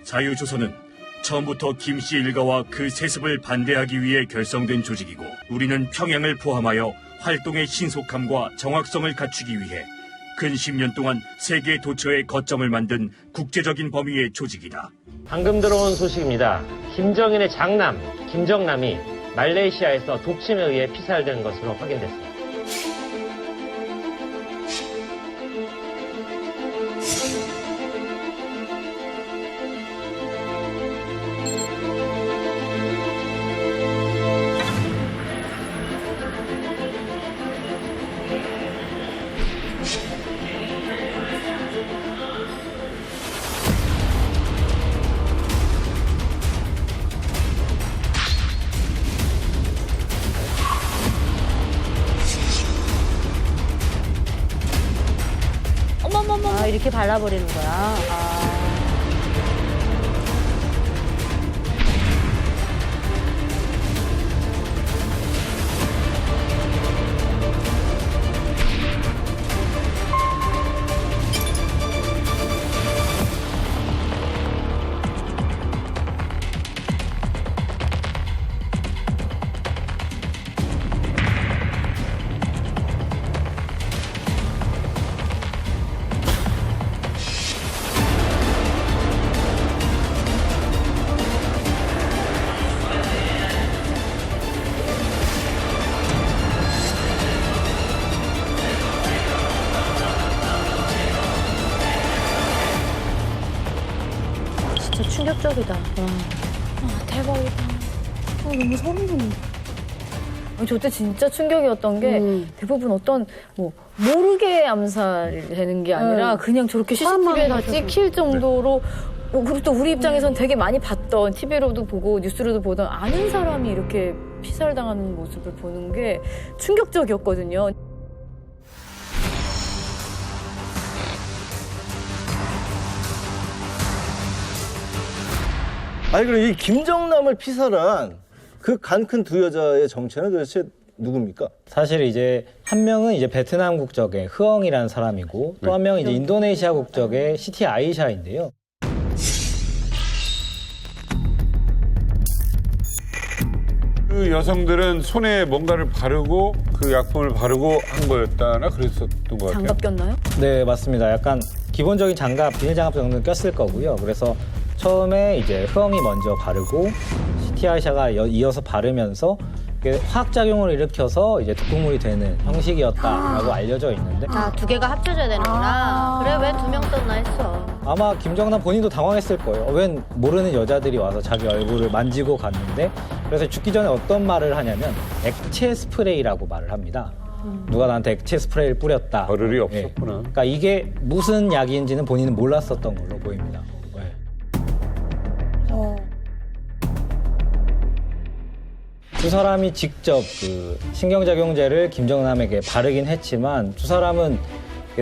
자유조선은 처음부터 김씨 일가와 그 세습을 반대하기 위해 결성된 조직이고 우리는 평양을 포함하여 활동의 신속함과 정확성을 갖추기 위해 근 10년 동안 세계 도처의 거점을 만든 국제적인 범위의 조직이다. 방금 들어온 소식입니다. 김정인의 장남, 김정남이 말레이시아에서 독침에 의해 피살된 것으로 확인됐습니다. 아, 이렇게 발라버리는 거야. 아. 진짜 충격적이다. 와, 대박이다. 너무 소름 돋는다. 저때 진짜 충격이었던 게 대부분 어떤 모르게 암살이 되는 게 아니라 그냥 저렇게 CCTV에 다 찍힐 정도로 그리고 또 우리 입장에선 되게 많이 봤던 TV로도 보고 뉴스로도 보던 아는 사람이 이렇게 피살당하는 모습을 보는 게 충격적이었거든요. 아니 그럼 이 김정남을 피살한 그 간 큰 두 여자의 정체는 도대체 누굽니까? 사실 이제 한 명은 이제 베트남 국적의 흐엉이라는 사람이고 또 한 명은 이제 인도네시아 국적의 시티 아이샤인데요. 그 여성들은 손에 뭔가를 바르고 그 약품을 바르고 한 거였다나 그랬었던 것 같아요. 장갑 꼈나요? 네, 맞습니다. 약간 기본적인 장갑, 비닐 장갑 정도는 꼈을 거고요. 그래서 처음에 이제 흐엉이 먼저 바르고 시티 아이샤가 이어서 바르면서 화학작용을 일으켜서 이제 독극물이 되는 형식이었다라고 알려져 있는데 아, 두 개가 합쳐져야 되는구나. 그래, 왜 두 명 썼나 했어. 아마 김정남 본인도 당황했을 거예요. 웬 모르는 여자들이 와서 자기 얼굴을 만지고 갔는데 그래서 죽기 전에 어떤 말을 하냐면 액체 스프레이라고 말을 합니다. 누가 나한테 액체 스프레이를 뿌렸다. 버릇이 없었구나. 그러니까 이게 무슨 약인지는 본인은 몰랐었던 걸로 보입니다. 두 사람이 직접 그 신경작용제를 김정남에게 바르긴 했지만 두 사람은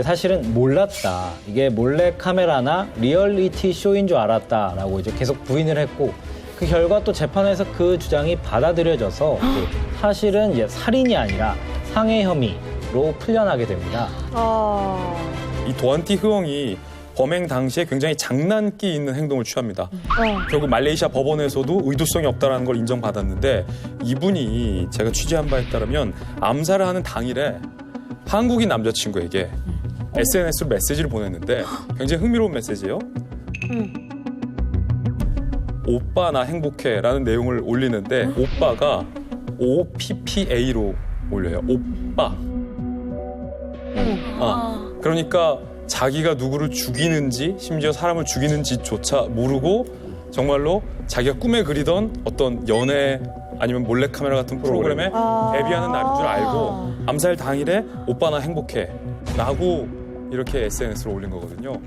사실은 몰랐다. 이게 몰래카메라나 리얼리티 쇼인 줄 알았다라고 이제 계속 부인을 했고 그 결과 또 재판에서 그 주장이 받아들여져서 사실은 이제 살인이 아니라 상해 혐의로 풀려나게 됩니다. 이 도안티 흐엉이 범행 당시에 굉장히 장난기 있는 행동을 취합니다. 결국 말레이시아 법원에서도 의도성이 없다는 걸 인정받았는데 이분이 제가 취재한 바에 따르면 암살을 하는 당일에 한국인 남자친구에게 SNS로 메시지를 보냈는데 굉장히 흥미로운 메시지예요. 오빠 나 행복해 라는 내용을 올리는데 오빠가 OPPA로 올려요. 오빠. 그러니까 자기가 누구를 죽이는지 심지어 사람을 죽이는지조차 모르고 정말로 자기가 꿈에 그리던 어떤 연애 아니면 몰래카메라 같은 프로그램에 데뷔하는 날인 줄 알고 암살 당일에 오빠 나 행복해 라고 이렇게 SNS로 올린 거거든요.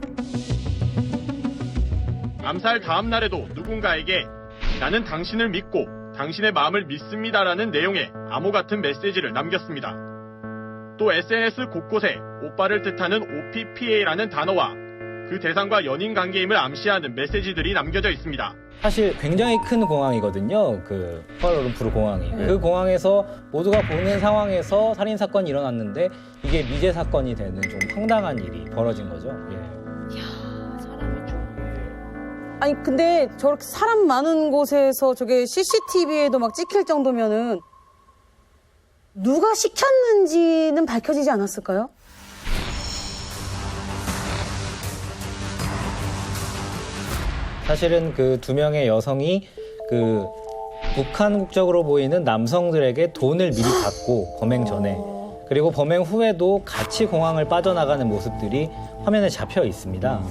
암살 다음 날에도 누군가에게 나는 당신을 믿고 당신의 마음을 믿습니다라는 내용의 암호 같은 메시지를 남겼습니다. 또 SNS 곳곳에 오빠를 뜻하는 OPPA라는 단어와 그 대상과 연인 관계임을 암시하는 메시지들이 남겨져 있습니다. 사실 굉장히 큰 공항이거든요. 그 쿠알라룸푸르 공항이. 그 공항에서 모두가 보는 상황에서 살인 사건이 일어났는데 이게 미제 사건이 되는 좀 황당한 일이 벌어진 거죠. 예. 이야, 사람이 좀. 아니 근데 저렇게 사람 많은 곳에서 저게 CCTV에도 막 찍힐 정도면은 누가 시켰는지는 밝혀지지 않았을까요? 사실은 그 두 명의 여성이 그 북한 국적으로 보이는 남성들에게 돈을 미리 받고 범행 전에 그리고 범행 후에도 같이 공항을 빠져나가는 모습들이 화면에 잡혀 있습니다.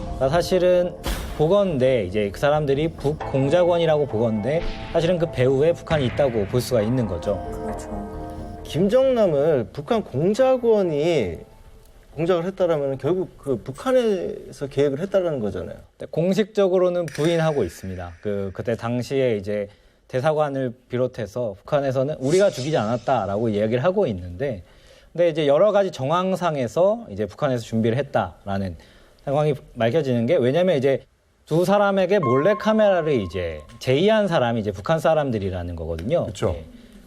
그러니까 사실은 보건대 이제 그 사람들이 북공작원이라고 보건대 사실은 그 배후에 북한이 있다고 볼 수가 있는 거죠. 김정남을 북한 공작원이 공작을 했다라면 결국 그 북한에서 계획을 했다라는 거잖아요. 공식적으로는 부인하고 있습니다. 그때 당시에 이제 대사관을 비롯해서 북한에서는 우리가 죽이지 않았다라고 이야기를 하고 있는데, 근데 이제 여러 가지 정황상에서 이제 북한에서 준비를 했다라는 상황이 밝혀지는 게, 왜냐면 이제 두 사람에게 몰래 카메라를 이제 제의한 사람이 이제 북한 사람들이라는 거거든요. 그렇죠.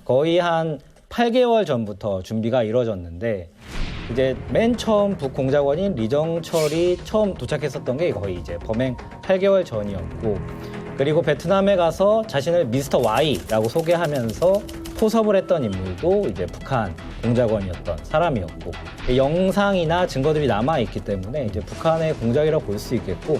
거의 한 8개월 전부터 준비가 이루어졌는데, 이제 맨 처음 북공작원인 리정철이 처음 도착했었던 게 거의 이제 범행 8개월 전이었고, 그리고 베트남에 가서 자신을 미스터 Y라고 소개하면서 포섭을 했던 인물도 이제 북한 공작원이었던 사람이었고, 영상이나 증거들이 남아있기 때문에 이제 북한의 공작이라고 볼 수 있겠고,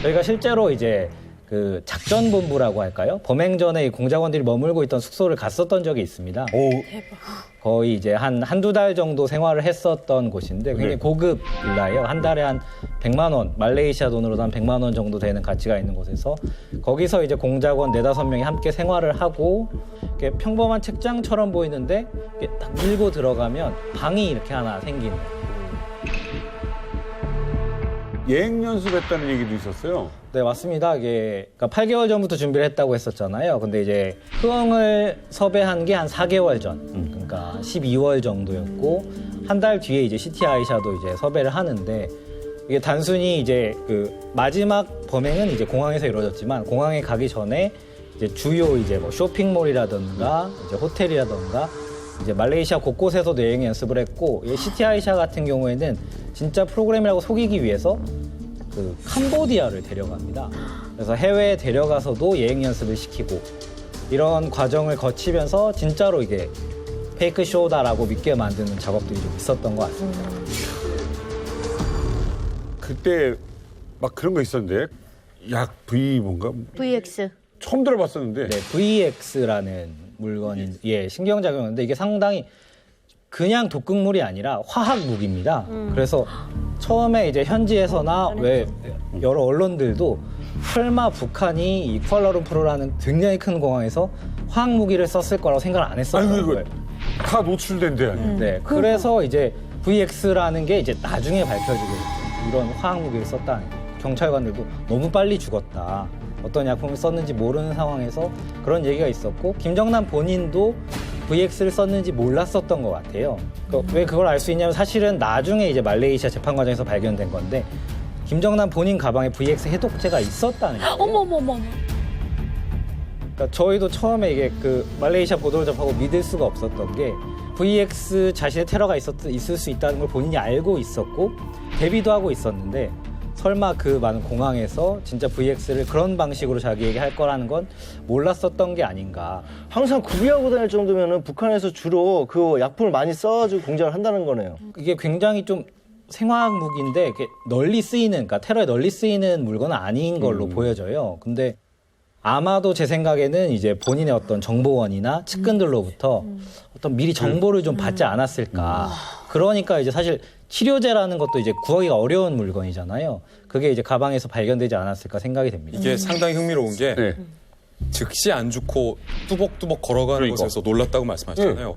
저희가 실제로 이제 그 작전본부라고 할까요? 범행 전에 이 공작원들이 머물고 있던 숙소를 갔었던 적이 있습니다. 거의 이제 한두 달 정도 생활을 했었던 곳인데 굉장히 고급 빌라예요. 한 달에 한 100만 원, 말레이시아 돈으로도 한 100만 원 정도 되는 가치가 있는 곳에서 거기서 이제 공작원 4-5명이 함께 생활을 하고, 이렇게 평범한 책장처럼 보이는데 이렇게 딱 밀고 들어가면 방이 이렇게 하나 생기는. 예행 연습했다는 얘기도 있었어요. 네, 맞습니다. 이게 그러니까 8개월 전부터 준비를 했다고 했었잖아요. 근데 이제 흐엉을 섭외한 게 한 4개월 전, 그러니까 12월 정도였고, 한 달 뒤에 이제 시티 아이샤도 이제 섭외를 하는데, 이게 단순히 이제 그 마지막 범행은 이제 공항에서 이루어졌지만, 공항에 가기 전에 이제 주요 이제 뭐 쇼핑몰이라든가 이제 호텔이라든가 이제 말레이시아 곳곳에서도 여행 연습을 했고, 이 시티 아이샤 같은 경우에는 진짜 프로그램이라고 속이기 위해서 그 캄보디아를 데려갑니다. 그래서 해외에 데려가서도 여행 연습을 시키고, 이런 과정을 거치면서 진짜로 이게 페이크 쇼다라고 믿게 만드는 작업들이 좀 있었던 것 같습니다. 그때 막 그런 거 있었는데 약 V 뭔가 VX. 처음 들어봤었는데. 네, VX라는 물건이 신경작용인데, 이게 상당히 그냥 독극물이 아니라 화학 무기입니다. 그래서 처음에 이제 현지에서나 왜 여러 언론들도 설마 북한이 이 쿠알라룸푸르라는 굉장히 큰 공항에서 화학 무기를 썼을 거라고 생각을 안 했었어요. 아이고, 이거 다 노출된대. 네, 그래서 이제 VX라는 게 이제 나중에 밝혀지게 됐죠. 이런 화학 무기를 썼다는 게. 경찰관들도 너무 빨리 죽었다, 어떤 약품을 썼는지 모르는 상황에서 그런 얘기가 있었고, 김정남 본인도 VX를 썼는지 몰랐었던 것 같아요. 왜 그걸 알 수 있냐면, 사실은 나중에 이제 말레이시아 재판 과정에서 발견된 건데, 김정남 본인 가방에 VX 해독제가 있었다는 거예요. 어머머머. 그러니까 저희도 처음에 이게 그 말레이시아 보도를 접하고 믿을 수가 없었던 게, VX 자신의 테러가 있을 수 있다는 걸 본인이 알고 있었고 대비도 하고 있었는데, 설마 그 많은 공항에서 진짜 VX를 그런 방식으로 자기에게 할 거라는 건 몰랐었던 게 아닌가. 항상 구비하고 다닐 정도면은 북한에서 주로 그 약품을 많이 써가지고 공작을 한다는 거네요. 이게 굉장히 좀 생화학 무기인데 이렇게 널리 쓰이는, 그러니까 테러에 널리 쓰이는 물건은 아닌 걸로 보여져요. 근데 아마도 제 생각에는 이제 본인의 어떤 정보원이나 측근들로부터 어떤 미리 정보를 좀 받지 않았을까. 그러니까 이제 사실 치료제라는 것도 이제 구하기가 어려운 물건이잖아요. 그게 이제 가방에서 발견되지 않았을까 생각이 됩니다. 이게 상당히 흥미로운 게 네. 즉시 안 죽고 뚜벅뚜벅 걸어가는 그러니까. 것에서 놀랐다고 말씀하셨잖아요.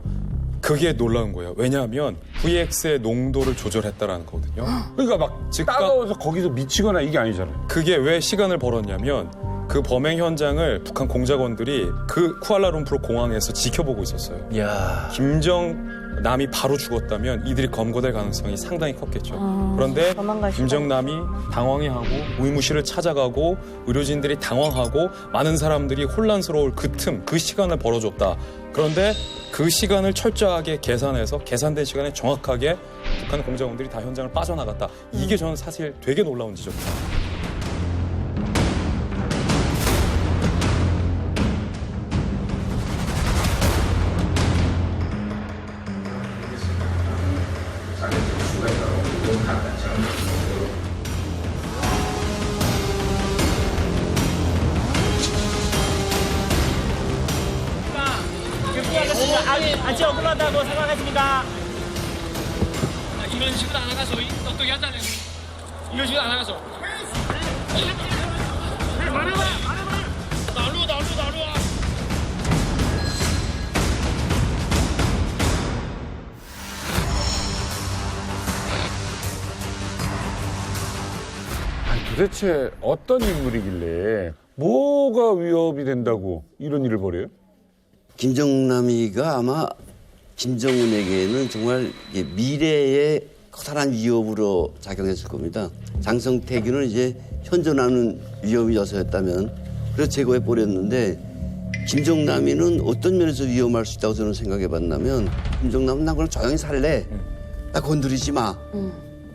그게 놀라운 거예요. 왜냐하면 VX의 농도를 조절했다라는 거거든요. 그러니까 막 즉각- 따가워서 거기서 미치거나 이게 아니잖아요. 그게 왜 시간을 벌었냐면 그 범행 현장을 북한 공작원들이 그 쿠알라룸푸르 공항에서 지켜보고 있었어요. 야. 김정남이 바로 죽었다면 이들이 검거될 가능성이 상당히 컸겠죠. 그런데 김정남이 당황해하고 의무실을 찾아가고 의료진들이 당황하고 많은 사람들이 혼란스러울 그 틈, 그 시간을 벌어줬다. 그런데 그 시간을 철저하게 계산해서 계산된 시간에 정확하게 북한 공작원들이 다 현장을 빠져나갔다. 이게 저는 사실 되게 놀라운 지점입니다. 아직 억울하다고 생각하십니까? 이런 식으로 안 나가서 똑똑히 하자는 이런 식으로 안 나가서 말해봐 나루와 아니, 도대체 어떤 인물이길래 뭐가 위협이 된다고 이런 일을 벌여요? 김정남이가 아마 김정은에게는 정말 미래의 커다란 위협으로 작용했을 겁니다. 장성태균은 이제 현존하는 위협이 요소였다면 그래서 제거해 버렸는데 김정남이는 어떤 면에서 위험할 수 있다고 저는 생각해 봤냐면 김정남은 나 그냥 조용히 살래. 나 건드리지 마.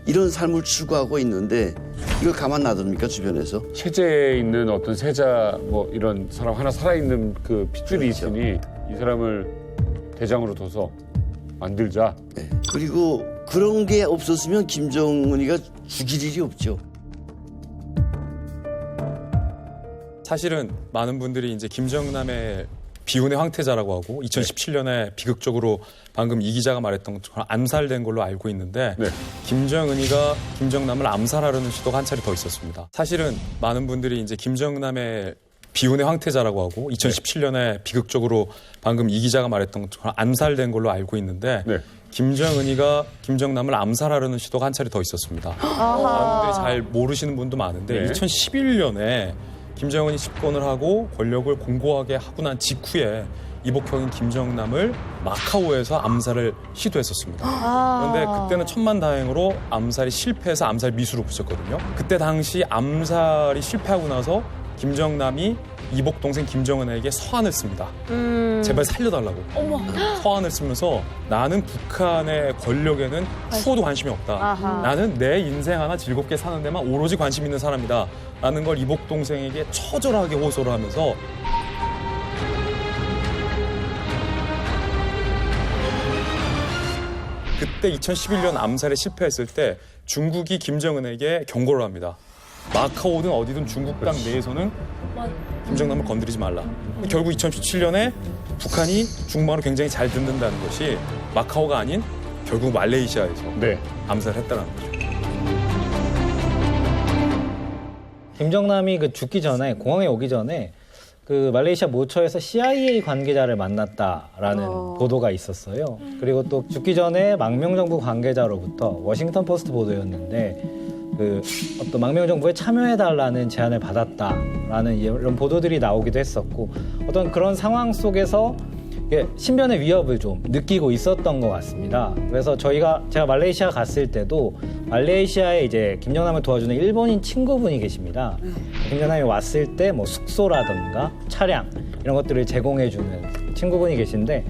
이런 삶을 추구하고 있는데 이걸 가만 놔둡니까 주변에서? 체제에 있는 어떤 세자 뭐 이런 사람 하나 살아있는 그 핏줄이 그렇죠. 있으니 이 사람을 대장으로 둬서 만들자. 네. 그리고 그런 게 없었으면 김정은이가 죽일 일이 없죠. 사실은 많은 분들이 이제 김정남의 비운의 황태자라고 하고 2017년에 비극적으로 방금 이 기자가 말했던 것처럼 암살된 걸로 알고 있는데 네. 김정은이가 김정남을 암살하려는 시도가 한 차례 더 있었습니다. 사실은 많은 분들이 이제 김정남의 비운의 황태자라고 하고 2017년에 비극적으로 방금 이 기자가 말했던 것처럼 암살된 걸로 알고 있는데 네. 김정은이가 김정남을 암살하려는 시도가 한 차례 더 있었습니다. 많은 분들이 잘 모르시는 분도 많은데 네. 2011년에 김정은이 집권을 하고 권력을 공고하게 하고 난 직후에 이복형인 김정남을 마카오에서 암살을 시도했었습니다. 그런데 그때는 천만다행으로 암살이 실패해서 암살 미수로 붙였거든요. 그때 당시 암살이 실패하고 나서 김정남이 이복 동생 김정은에게 서한을 씁니다. 제발 살려달라고. 서한을 쓰면서 나는 북한의 권력에는 추호도 관심이 없다. 나는 내 인생 하나 즐겁게 사는 데만 오로지 관심 있는 사람이다. 라는 걸 이복 동생에게 처절하게 호소를 하면서 그때 2011년 암살에 실패했을 때 중국이 김정은에게 경고를 합니다. 마카오든 어디든 중국 땅 내에서는 김정남을 건드리지 말라. 결국 2017년에 북한이 중국말을 굉장히 잘 듣는다는 것이 마카오가 아닌 결국 말레이시아에서 네. 암살을 했다는 거죠. 김정남이 그 죽기 전에 공항에 오기 전에 그 말레이시아 모처에서 CIA 관계자를 만났다라는 보도가 있었어요. 그리고 또 죽기 전에 망명정부 관계자로부터 워싱턴 포스트 보도였는데 그 어떤 망명정부에 참여해달라는 제안을 받았다라는 이런 보도들이 나오기도 했었고 어떤 그런 상황 속에서 신변의 위협을 좀 느끼고 있었던 것 같습니다. 그래서 제가 말레이시아 갔을 때도 말레이시아에 이제 김정남을 도와주는 일본인 친구분이 계십니다. 김정남이 왔을 때 뭐 숙소라든가 차량 이런 것들을 제공해주는 친구분이 계신데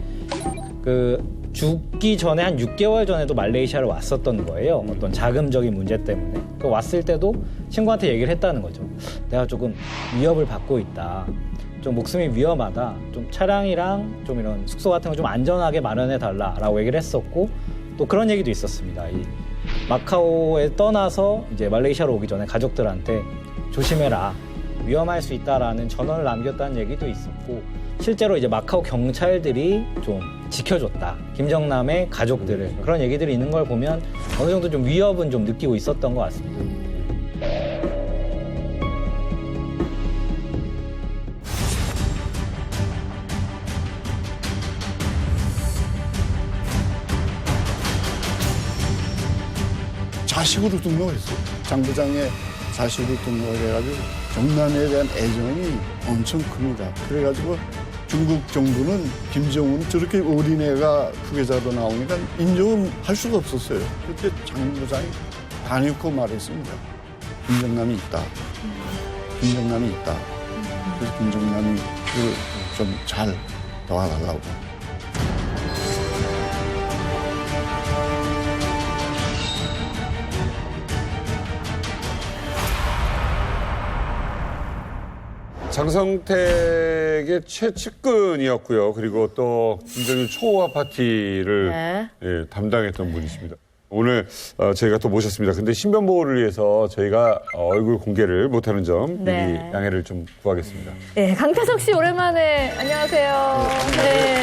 그 죽기 전에 한 6개월 전에도 말레이시아를 왔었던 거예요. 어떤 자금적인 문제 때문에. 그 왔을 때도 친구한테 얘기를 했다는 거죠. 내가 조금 위협을 받고 있다. 좀 목숨이 위험하다. 좀 차량이랑 좀 이런 숙소 같은 거 좀 안전하게 마련해 달라라고 얘기를 했었고 또 그런 얘기도 있었습니다. 이 마카오에 떠나서 이제 말레이시아로 오기 전에 가족들한테 조심해라. 위험할 수 있다라는 전언을 남겼다는 얘기도 있었고 실제로 이제 마카오 경찰들이 좀 지켜줬다. 김정남의 가족들을. 그런 얘기들이 있는 걸 보면 어느 정도 좀 위협은 좀 느끼고 있었던 것 같습니다. 자식으로 등록했어요. 장 부장의 자식으로 등록을 해가지고 정남에 대한 애정이 엄청 큽니다. 그래가지고 중국 정부는 김정은 저렇게 어린애가 후계자로 나오니까 인정을 할 수가 없었어요. 그때 장 부장이 다녀고 말했습니다. 김정남이 있다. 김정남이 있다. 그래서 김정남이 좀 잘 도와달라고. 장성택의 최측근이었고요. 그리고 또 김정일 초호화 파티를 네. 예, 담당했던 분이십니다. 오늘 저희가 또 모셨습니다. 근데 신변보호를 위해서 저희가 얼굴 공개를 못하는 점 네. 미리 양해를 좀 구하겠습니다. 네, 강태석 씨 오랜만에 안녕하세요. 네.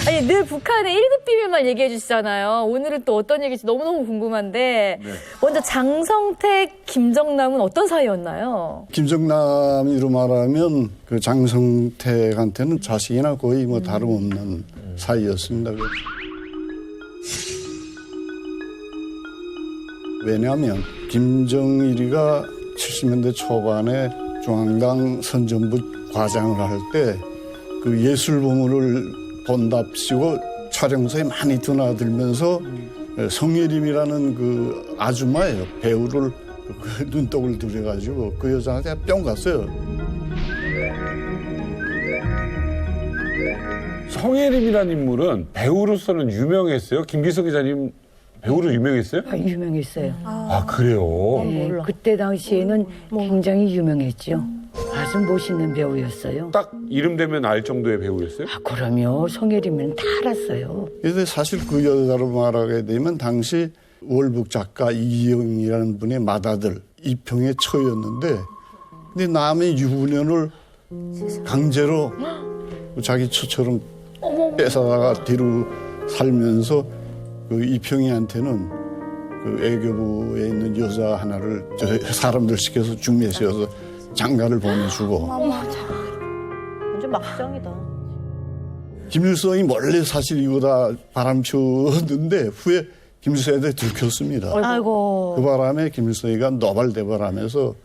아니, 늘 북한의 1급 비밀만 얘기해 주시잖아요. 오늘은 또 어떤 얘기인지 너무너무 궁금한데 먼저 장성택, 김정남은 어떤 사이였나요? 김정남이로 말하면 그 장성택한테는 자식이나 거의 뭐 다름없는 사이였습니다. 왜냐하면 김정일이가 70년대 초반에 중앙당 선전부 과장을 할 때 그 예술보물을 본답시고 촬영소에 많이 드나들면서 성예림이라는 그 아줌마예요. 배우를 그 눈독을 들여가지고 그 여자한테 뿅 갔어요. 성예림이라는 인물은 배우로서는 유명했어요. 김기석 기자님 배우로 유명했어요? 유명했어요. 아 그래요? 네, 그때 당시에는 굉장히 유명했죠. 아주 멋있는 배우였어요. 딱 이름 되면 알 정도의 배우였어요? 그럼요. 성예림은 다 알았어요. 그런데 사실 그 여자로 말하게 되면 당시 월북 작가 이기영이라는 분의 맏아들 이평의 처였는데 근데 남의 유부녀를 강제로 자기 처처럼 뺏어다가 뒤로 살면서 그 이평이한테는 그 애교부에 있는 여자 하나를 사람들 시켜서 중매시켜서 장가를 보내주고. 완전 막장이다. 김일성이 원래 사실 이거 다 바람폈는데 후에 김일성한테 들켰습니다. 아이고. 그 바람에 김일성이가 노발대발하면서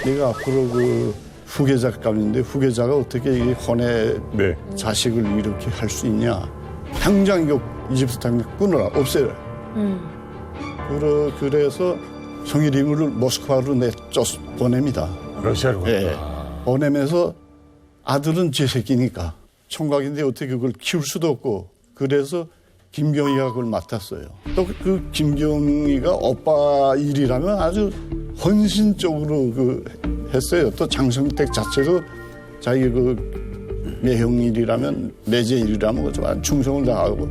내가 앞으로 그 후계자감인데 후계자가 어떻게 이 혼의 자식을 이렇게 할 수 있냐. 당장 이거 이집트 당장 끊어라. 없애라. 그래서 성일임을 모스크바로 보냅니다. 러시아로 갔다. 네. 보내면서 아들은 제 새끼니까 총각인데 어떻게 그걸 키울 수도 없고 그래서 김경희가 그걸 맡았어요. 또 그 김경희가 오빠 일이라면 아주 헌신적으로 했어요. 또 장성택 자체도 자기 그 매형 일이라면 매제 일이라면 아주 충성을 다하고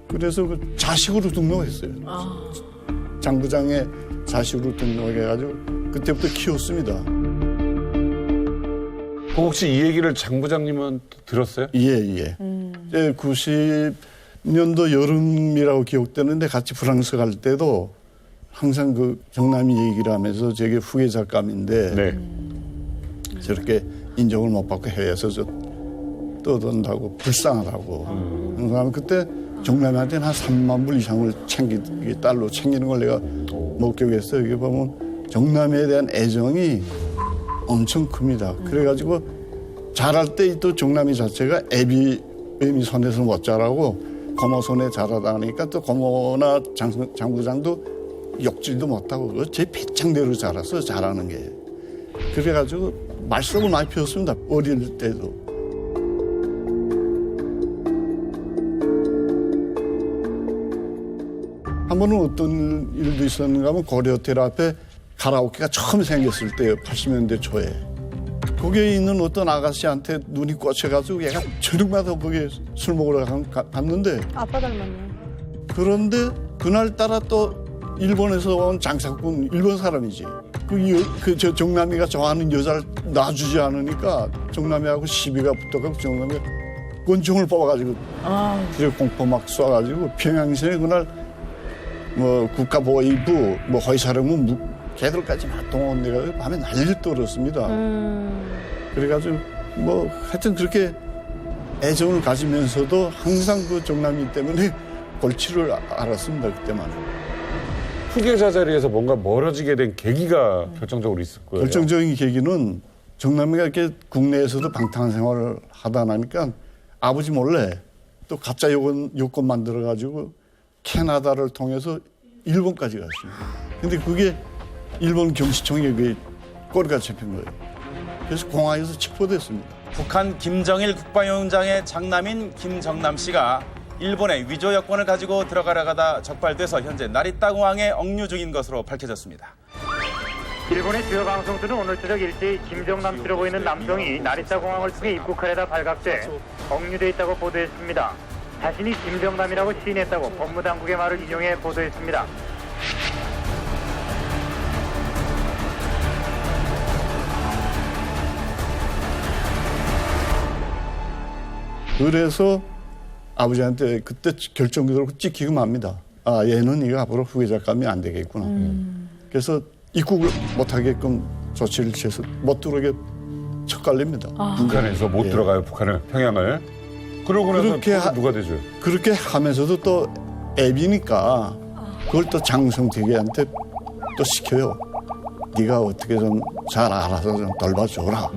그래서 그 자식으로 등록했어요. 장 부장의 자식으로 등록해가지고 그때부터 키웠습니다. 혹시 이 얘기를 장 부장님은 들었어요? 예. 90년도 여름이라고 기억되는데 같이 프랑스 갈 때도 항상 그 정남이 얘기를 하면서 저게 후계자감인데 저렇게 인정을 못 받고 해외에서 떠든다고 불쌍하다고. 항상 그때 정남이한테는 한 3만 불 이상을 달러 챙기는 걸 내가 목격했어요. 이게 보면 정남에 대한 애정이 엄청 큽니다. 그래가지고 자랄 때 또 정남이 자체가 애미 손에서 못 자라고 고모 손에 자라다 하니까 또 고모나 장 부장도 욕질도 못하고 제 배짱대로 자라서 잘하는 게. 그래가지고 말썽을 많이 피웠습니다. 어릴 때도. 한 번은 어떤 일도 있었는가 하면 고려호텔 앞에 카라오케가 처음 생겼을 때예요. 80년대 초에. 거기에 있는 어떤 아가씨한테 눈이 꽂혀가지고 얘가 저녁마다 거기에 술 먹으러 갔는데 아빠 닮았네. 그런데 그날따라 또 일본에서 온 장사꾼 일본 사람이지. 저 정남이가 좋아하는 여자를 놔주지 않으니까 정남이하고 시비가 붙어가지고 정남이가 권총을 뽑아가지고 공포 막 쏴가지고 평양시내 그날 뭐 국가보위부 뭐 허위사령부 걔들까지 막 동원돼가지고 밤에 난리를 떨었습니다. 그래가지고 뭐 하여튼 그렇게 애정을 가지면서도 항상 그 정남이 때문에 골치를 알았습니다. 그때만. 후계자 자리에서 뭔가 멀어지게 된 계기가 결정적으로 있을 거예요. 결정적인 계기는 정남이가 이렇게 국내에서도 방탕한 생활을 하다 나니까 아버지 몰래 또 가짜 요건 만들어가지고 캐나다를 통해서 일본까지 갔습니다. 근데 그게 일본 경시청에 그 꼬리가 잡힌 거예요. 그래서 공항에서 체포됐습니다. 북한 김정일 국방위원장의 장남인 김정남 씨가 일본의 위조 여권을 가지고 들어가려가다 적발돼서 현재 나리타 공항에 억류 중인 것으로 밝혀졌습니다. 일본의 주요 방송들은 오늘 저녁 일제히 김정남 씨로 보이는 남성이 나리타 공항을 통해 입국하려다 발각돼 억류돼 있다고 보도했습니다. 자신이 김정남이라고 시인했다고 법무당국의 말을 인용해 보도했습니다. 그래서 아버지한테 그때 결정적으로 찍히고 맙니다. 아, 얘는 이거 앞으로 후계자감이 안 되겠구나. 그래서 입국을 못하게끔 조치를 취해서 못 들어오게 척갈립니다. 북한에서 못 들어가요, 북한을, 평양을. 그러고 나서 누가 되죠? 그렇게 하면서도 또 애비니까 그걸 또 장성택이한테 또 시켜요. 네가 어떻게 좀 잘 알아서 좀 돌봐줘라.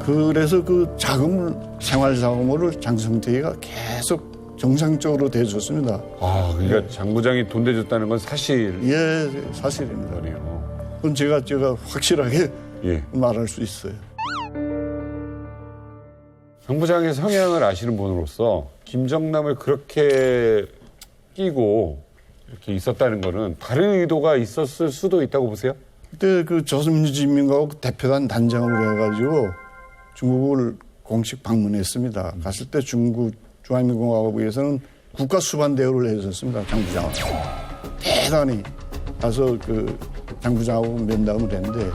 그래서 그 자금을, 생활 자금을 장성택이가 계속 정상적으로 대줬습니다. 아, 그러니까 장 부장이 돈 대줬다는 건 사실. 예, 사실입니다. 그건 제가 확실하게 말할 수 있어요. 장 부장의 성향을 아시는 분으로서 김정남을 그렇게 끼고 이렇게 있었다는 거는 다른 의도가 있었을 수도 있다고 보세요? 그때 그 조선민주주의인민공화국 대표단 단장으로 해가지고 중국을 공식 방문했습니다. 갔을 때 중국 중화민국공화국에서는 국가 수반 대우를 해줬습니다. 장 부장하고 대단히 가서 그 장 부장하고 면담을 했는데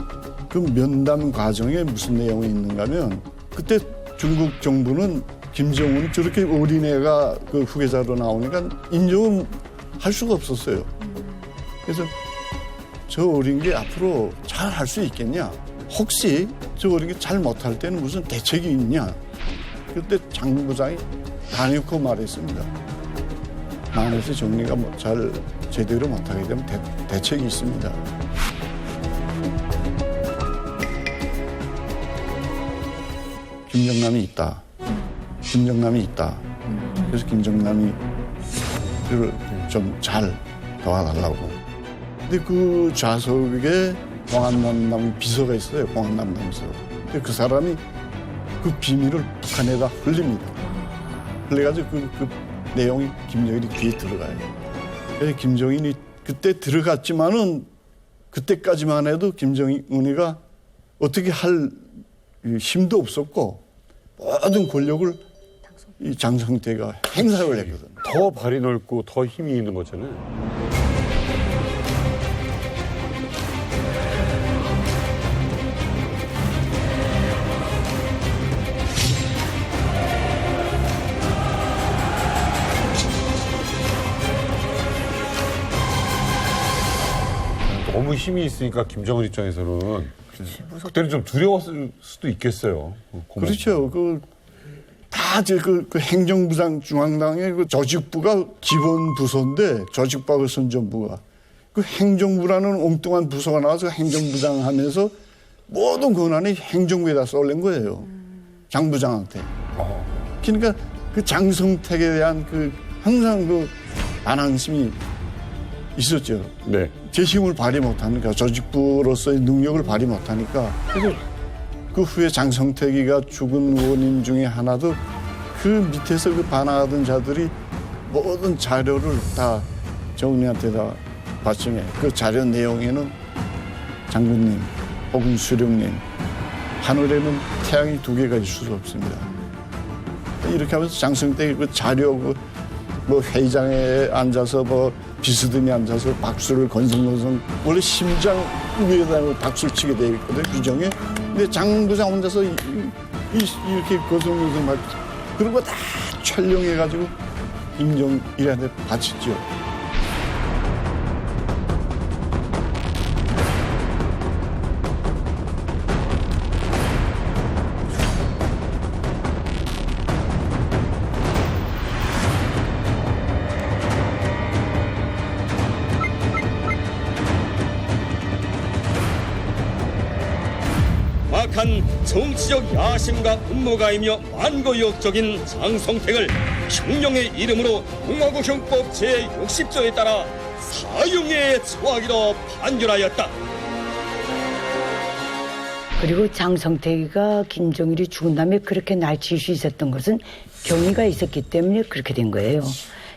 그 면담 과정에 무슨 내용이 있는가면 그때 중국 정부는 김정은이 저렇게 어린애가 그 후계자로 나오니까 인정을 할 수가 없었어요. 그래서 저 어린 게 앞으로 잘 할 수 있겠냐? 혹시 저 어린 게 잘 못할 때는 무슨 대책이 있냐? 그때 장 부장이 단연코 말했습니다. 만에서 정리가 잘 제대로 못하게 되면 대책이 있습니다. 김정남이 있다. 김정남이 있다. 그래서 김정남이 그걸 좀 잘 도와달라고. 근데 그 좌석에 공안남남 비서가 있어요. 공안남남 비서. 근데 그 사람이 그 비밀을 북한에다 흘립니다. 흘려가지고 그 내용이 김정일이 귀에 들어가요. 그래서 김정일이 그때 들어갔지만은 그때까지만 해도 김정은이가 어떻게 할 힘도 없었고 모든 권력을 이 장성태가 행사를 했거든. 더 발이 넓고 더 힘이 있는 거잖아요. 너무 힘이 있으니까 김정은 입장에서는 그때는 좀 두려웠을 수도 있겠어요. 그렇죠. 그 행정부장 중앙당의 그 조직부가 기본 부서인데 조직부하고 선전부가 그 행정부라는 엉뚱한 부서가 나와서 행정부장 하면서 모든 권한이 행정부에다 쏠린 거예요. 장 부장한테. 그러니까 그 장성택에 대한 항상 반항심이 있었죠. 네. 재심을 발휘 못하니까 조직부로서의 능력을 발휘 못하니까 그래서 그 후에 장성택이가 죽은 원인 중에 하나도 그 밑에서 반항하던 자들이 모든 자료를 다 정리한테 다 바치네. 그 자료 내용에는 장군님 혹은 수령님 하늘에는 태양이 두 개가 있을 수 없습니다. 이렇게 하면서 장성택이 그 자료 회의장에 앉아서 비스듬히 앉아서 박수를 건성건성 원래 심장 위에다 박수를 치게 돼 있거든 규정에. 근데 장 부장 혼자서 이렇게 건성건성 막 그런 거 다 촬영해가지고 김정일한테 바쳤죠. 가득한 정치적 야심과 음모가이며 만고역적인 장성택을 혁명의 이름으로 공화국형법 제60조에 따라 사형에 처하기로 판결하였다. 그리고 장성택이가 김정일이 죽은 다음에 그렇게 날칠 수 있었던 것은 경위가 있었기 때문에 그렇게 된 거예요.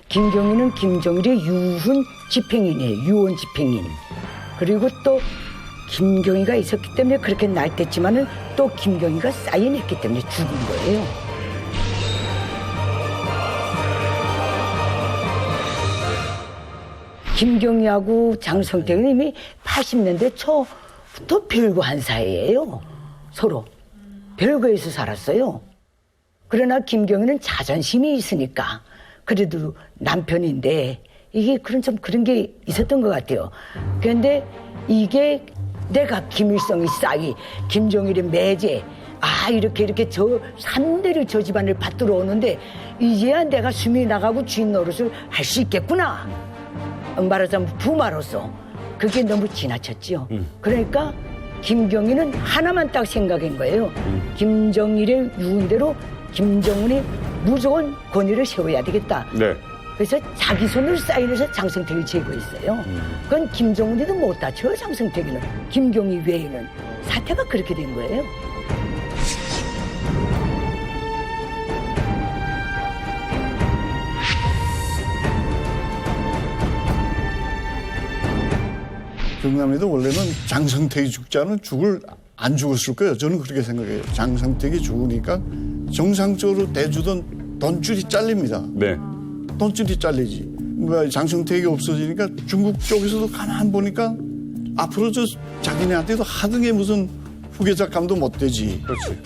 김경희는 김정일의 유훈 집행인이에요. 유언 집행인. 그리고 또 김경희가 있었기 때문에 그렇게 날렸지만은 또 김경희가 사인했기 때문에 죽은 거예요. 김경희하고 장성택은 이미 80년대 초부터 별거한 사이예요. 서로. 별거에서 살았어요. 그러나 김경희는 자존심이 있으니까 그래도 남편인데 이게 그런 게 있었던 것 같아요. 그런데 이게 내가 김일성이 싸이, 김정일의 매제, 이렇게 저 3대를 저 집안을 받들어 오는데 이제야 내가 숨이 나가고 주인 노릇을 할 수 있겠구나. 말하자면 부마로서 그게 너무 지나쳤지요. 그러니까 김경희는 하나만 딱 생각한 거예요. 김정일의 유언대로 김정은이 무조건 권위를 세워야 되겠다. 네. 그래서 자기 손으로 사인해서 장성택을 제거했어요. 그건 김정은이도 못 다쳐, 장성택이는. 김경희 외에는. 사태가 그렇게 된 거예요. 경남에도 원래는 장성택이 죽지 않으면 안 죽었을 거예요. 저는 그렇게 생각해요. 장성택이 죽으니까 정상적으로 대주던 돈줄이 잘립니다. 네. 돈줄이 잘리지. 장성택이 없어지니까 중국 쪽에서도 가만 보니까 앞으로 자기네한테도 하등의 무슨 후계자감도 못 되지. 그렇지.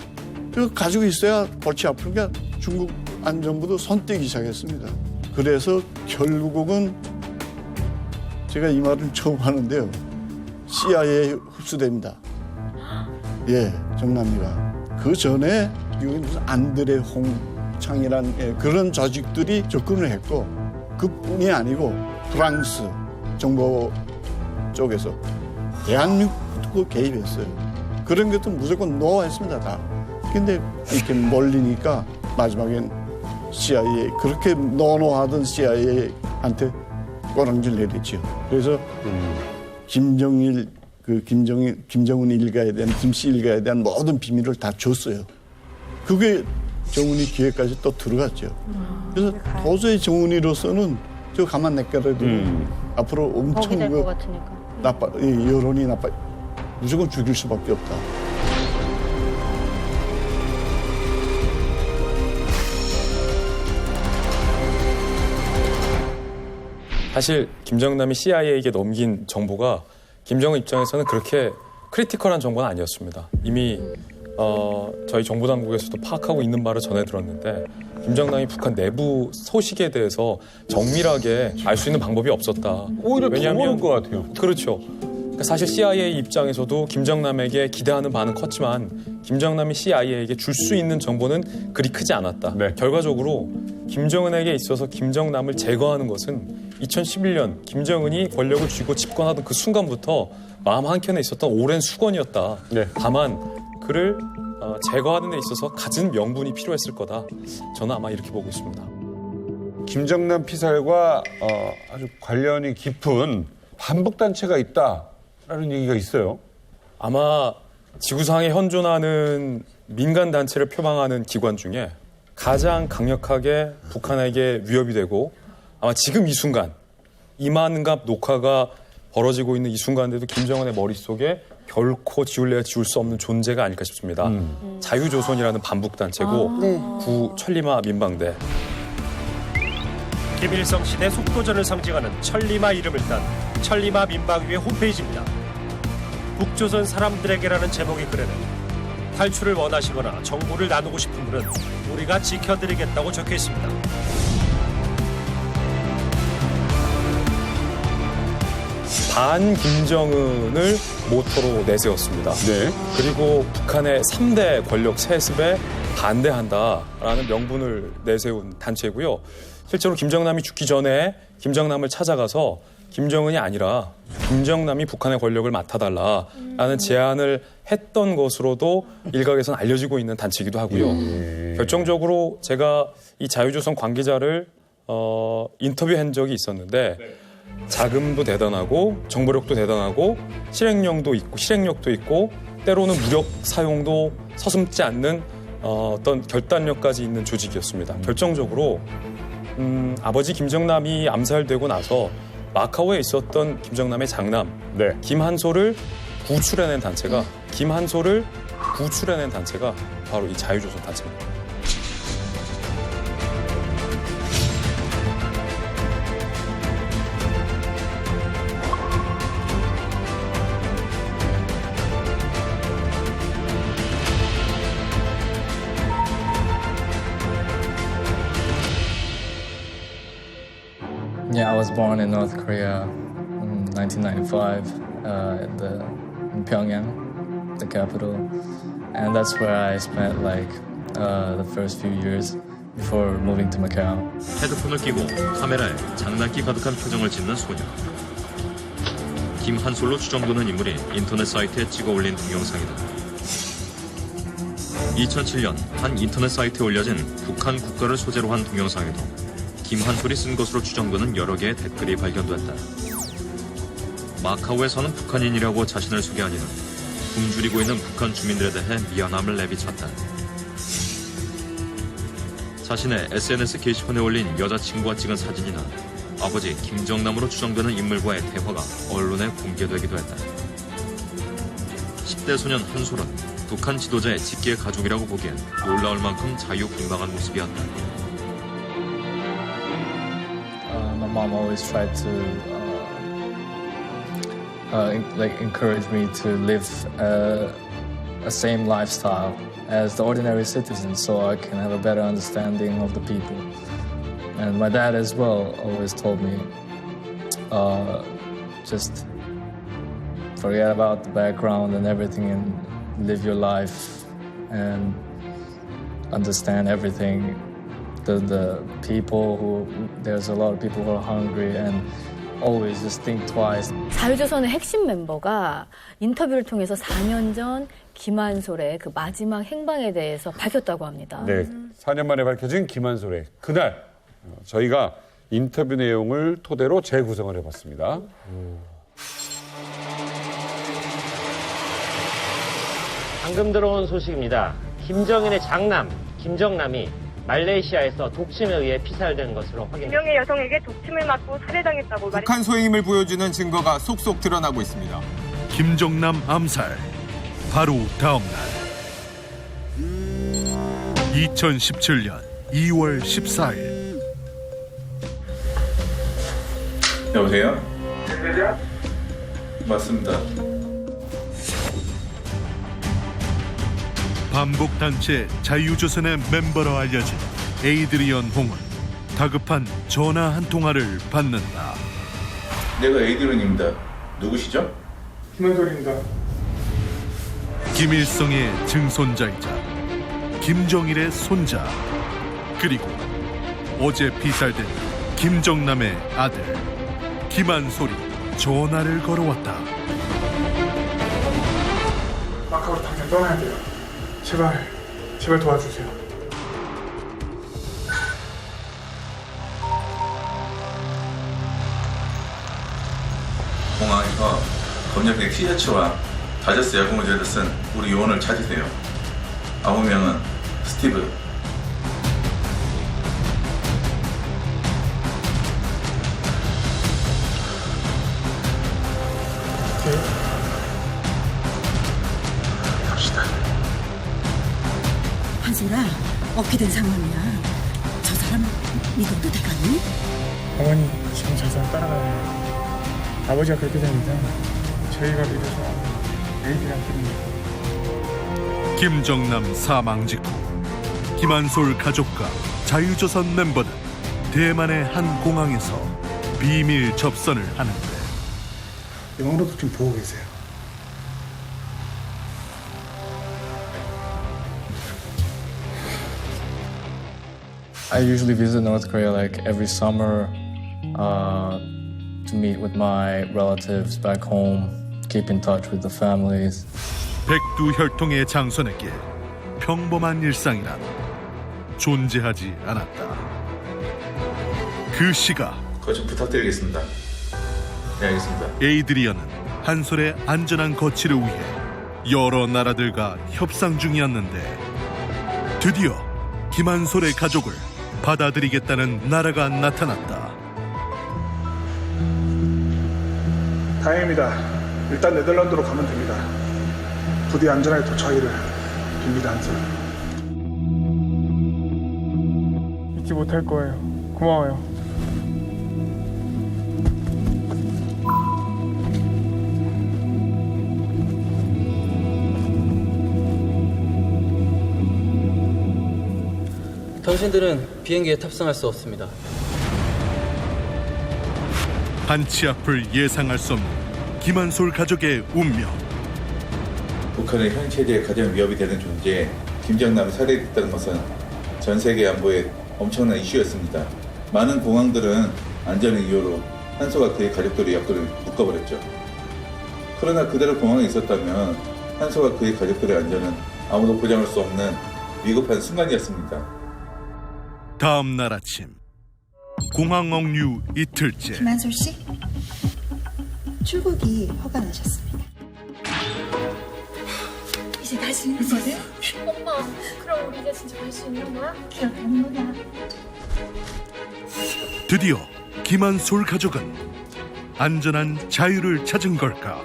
그거 가지고 있어야 골치 아프니까 중국 안정부도 손떼기 시작했습니다. 그래서 결국은 제가 이 말을 처음 하는데요. CIA에 흡수됩니다. 예, 정남이가. 그 전에 여기 무슨 안드레 홍창이란 그런 조직들이 접근을 했고 그뿐이 아니고 프랑스 정보 쪽에서 대한민국도 개입했어요. 그런 것도 무조건 노했습니다, 다. 근데 이렇게 몰리니까 마지막엔 CIA, 그렇게 노노하던 CIA한테 꼬랑지를 내렸죠. 그래서 김정은 일가에 대한, 김씨 일가에 대한 모든 비밀을 다 줬어요. 그게 정은이 기회까지 또 들어갔죠. 그래서 도저히 정은이로서는 저 가만 냅둬도 앞으로 엄청 여론이 나빠, 무조건 죽일 수밖에 없다. 사실 김정남이 CIA에게 넘긴 정보가 김정은 입장에서는 그렇게 크리티컬한 정보는 아니었습니다. 이미 저희 정보당국에서도 파악하고 있는 바를 전해 들었는데 김정남이 북한 내부 소식에 대해서 정밀하게 알 수 있는 방법이 없었다. 오히려 더 모를 것 같아요. 그렇죠. 그러니까 사실 CIA 입장에서도 김정남에게 기대하는 바는 컸지만 김정남이 CIA에게 줄 수 있는 정보는 그리 크지 않았다. 네. 결과적으로 김정은에게 있어서 김정남을 제거하는 것은 2011년 김정은이 권력을 쥐고 집권하던 그 순간부터 마음 한켠에 있었던 오랜 수건이었다. 네. 다만 그를 제거하는 데 있어서 갖은 명분이 필요했을 거다. 저는 아마 이렇게 보고 있습니다. 김정남 피살과 아주 관련이 깊은 반북단체가 있다라는 얘기가 있어요. 아마 지구상에 현존하는 민간단체를 표방하는 기관 중에 가장 강력하게 북한에게 위협이 되고 아마 지금 이 순간 이만갑 녹화가 벌어지고 있는 이 순간에도 김정은의 머릿속에 결코 지울래야 지울 수 없는 존재가 아닐까 싶습니다. 자유조선이라는 반북단체고 구 천리마 민방대. 김일성 시대 속도전을 상징하는 천리마 이름을 딴 천리마 민방위의 홈페이지입니다. 북조선 사람들에게라는 제목의 글에는 탈출을 원하시거나 정보를 나누고 싶은 분은 우리가 지켜드리겠다고 적혀 있습니다. 반 김정은을 모토로 내세웠습니다. 네. 그리고 북한의 3대 권력 세습에 반대한다라는 명분을 내세운 단체고요. 실제로 김정남이 죽기 전에 김정남을 찾아가서 김정은이 아니라 김정남이 북한의 권력을 맡아달라라는 제안을 했던 것으로도 일각에서는 알려지고 있는 단체이기도 하고요. 결정적으로 제가 이 자유조선 관계자를 인터뷰한 적이 있었는데 자금도 대단하고 정보력도 대단하고 실행력도 있고 때로는 무력 사용도 서슴지 않는 어떤 결단력까지 있는 조직이었습니다. 결정적으로 아버지 김정남이 암살되고 나서 마카오에 있었던 김정남의 장남 김한솔을 구출해낸 단체가 바로 이 자유조선 단체입니다. Yeah, I was born in North Korea in 1995 in Pyongyang, the capital. And that's where I spent the first few years before moving to Macau. 헤드폰을 끼고 카메라에 장난기 가득한 표정을 짓는 소녀. 김한솔로 추정되는 인물이 인터넷 사이트에 찍어 올린 동영상이다. 2007년 한 인터넷 사이트에 올려진 북한 국가를 소재로 한 동영상에도 김한솔이 쓴 것으로 추정되는 여러 개의 댓글이 발견됐다. 마카오에서는 북한인이라고 자신을 소개한 이는 굶주리고 있는 북한 주민들에 대해 미안함을 내비쳤다. 자신의 SNS 게시판에 올린 여자친구와 찍은 사진이나 아버지 김정남으로 추정되는 인물과의 대화가 언론에 공개되기도 했다. 10대 소년 한솔은 북한 지도자의 직계 가족이라고 보기엔 놀라울 만큼 자유분방한 모습이었다. My mom always tried to encourage me to live a same lifestyle as the ordinary citizen, so I can have a better understanding of the people. And my dad as well always told me, just forget about the background and everything and live your life and understand everything. The people there's a lot of people who are hungry and always just think twice. 자유조선의 핵심 멤버가 인터뷰를 통해서 4년 전 김한솔의 그 마지막 행방에 대해서 밝혔다고 합니다. 네, 4년 만에 밝혀진 김한솔의 그날 저희가 인터뷰 내용을 토대로 재구성을 해봤습니다. 방금 들어온 소식입니다. 김정인의 장남 김정남이 말레이시아에서 독침에 의해 피살된 것으로 확인됐습니다. 2명의 여성에게 독침을 맞고 살해당했다고 북한 소행임을 보여주는 증거가 속속 드러나고 있습니다. 김정남 암살 바로 다음 날 2017년 2월 14일 여보세요? 맞습니다. 반복단체 자유조선의 멤버로 알려진 에이드리언 홍은 다급한 전화 한 통화를 받는다. 내가 에이드리언입니다. 누구시죠? 김한솔입니다. 김일성의 증손자이자 김정일의 손자 그리고 어제 피살된 김정남의 아들 김한솔이 전화를 걸어왔다. 마카오로 당장 떠나야 돼요. 제발 도와주세요. 공항에서 검역의 티셔츠와 다저스 야구 모자를 쓴 우리 요원을 찾으세요. 아우명은 스티브. 갑시다. 한솔아, 어떻게 된 상황이야? 저 사람 믿어도 되겠니? 어머니 지금 저 사람 따라가요. 아버지가 그렇게 됩니다. 저희가 믿어서 애기랑 드립니다. 김정남 사망 직후 김한솔 가족과 자유조선 멤버는 대만의 한 공항에서 비밀 접선을 하는데 영어로도 좀 보고 계세요. I usually visit North Korea like every summer to to meet with my relatives back home, keep in touch with the families. 백두혈통의 장손에게 평범한 일상이란 존재하지 않았다. 그 시각 그거 좀 부탁드리겠습니다. 네, 알겠습니다. 에이드리언은 한솔의 안전한 거취를 위해 여러 나라들과 협상 중이었는데 드디어 김한솔의 가족을 받아들이겠다는 나라가 나타났다. 다행입니다. 일단 네덜란드로 가면 됩니다. 부디 안전하게 도착하기를 빕니다. 한솔. 잊지 못할 거예요. 고마워요. 당신들은 비행기에 탑승할 수 없습니다. 한치 앞을 예상할 수 없는 김한솔 가족의 운명. 북한의 현 체제에 가장 위협이 되는 존재 김정남이 살해됐다는 것은 전 세계 안보에 엄청난 이슈였습니다. 많은 공항들은 안전의 이유로 한소와 그의 가족들의 여권을 묶어버렸죠. 그러나 그대로 공항에 있었다면 한소와 그의 가족들의 안전은 아무도 보장할 수 없는 위급한 순간이었습니다. 다음 날 아침 공항 억류 이틀째. 김한솔 씨, 출국이 허가나셨습니다. 이제 갈 수 있는 거예요? 엄마, 그럼 우리 이제 진짜 갈 수 있는 거야? 기억하는 거야. 드디어 김한솔 가족은 안전한 자유를 찾은 걸까?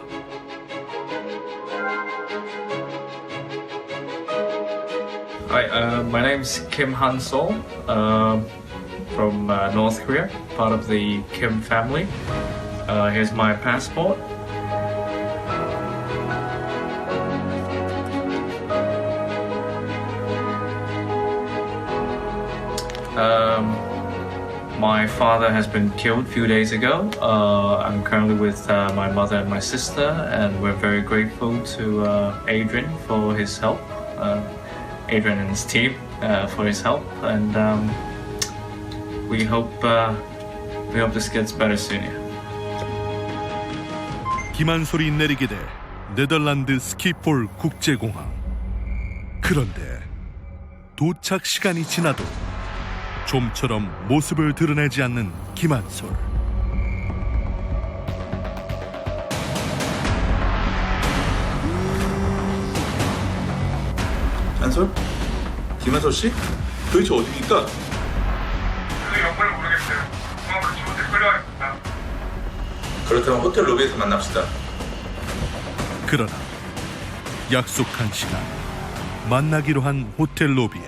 Hi, my name's Kim Han-sol from North Korea, part of the Kim family. Here's my passport. My father has been killed a few days ago. I'm currently with my mother and my sister, and we're very grateful to Adrian for his help. Adrian and his team for his help, and we hope this gets better soon. 김한솔이 내리게 될 네덜란드 스키폴 국제공항. 그런데 도착 시간이 지나도 좀처럼 모습을 드러내지 않는 김한솔. 한솔? 김한솔 씨? 도대체 어디입니까? 그 영문을 모르겠어요. 공항 근처 호텔 끌려가겠습니다. 그렇다면 호텔 로비에서 만납시다. 그러나 약속한 시간 만나기로 한 호텔 로비에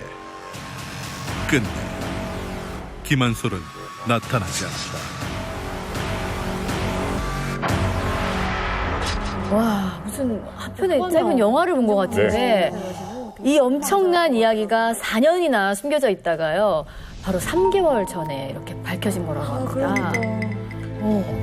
끝내 김한솔은 나타나지 않았다. 와, 무슨 한편의 짧은 영화를 본 것 같은데 이 엄청난 이야기가 4년이나 숨겨져 있다가요. 바로 3개월 전에 이렇게 밝혀진 거라고 합니다.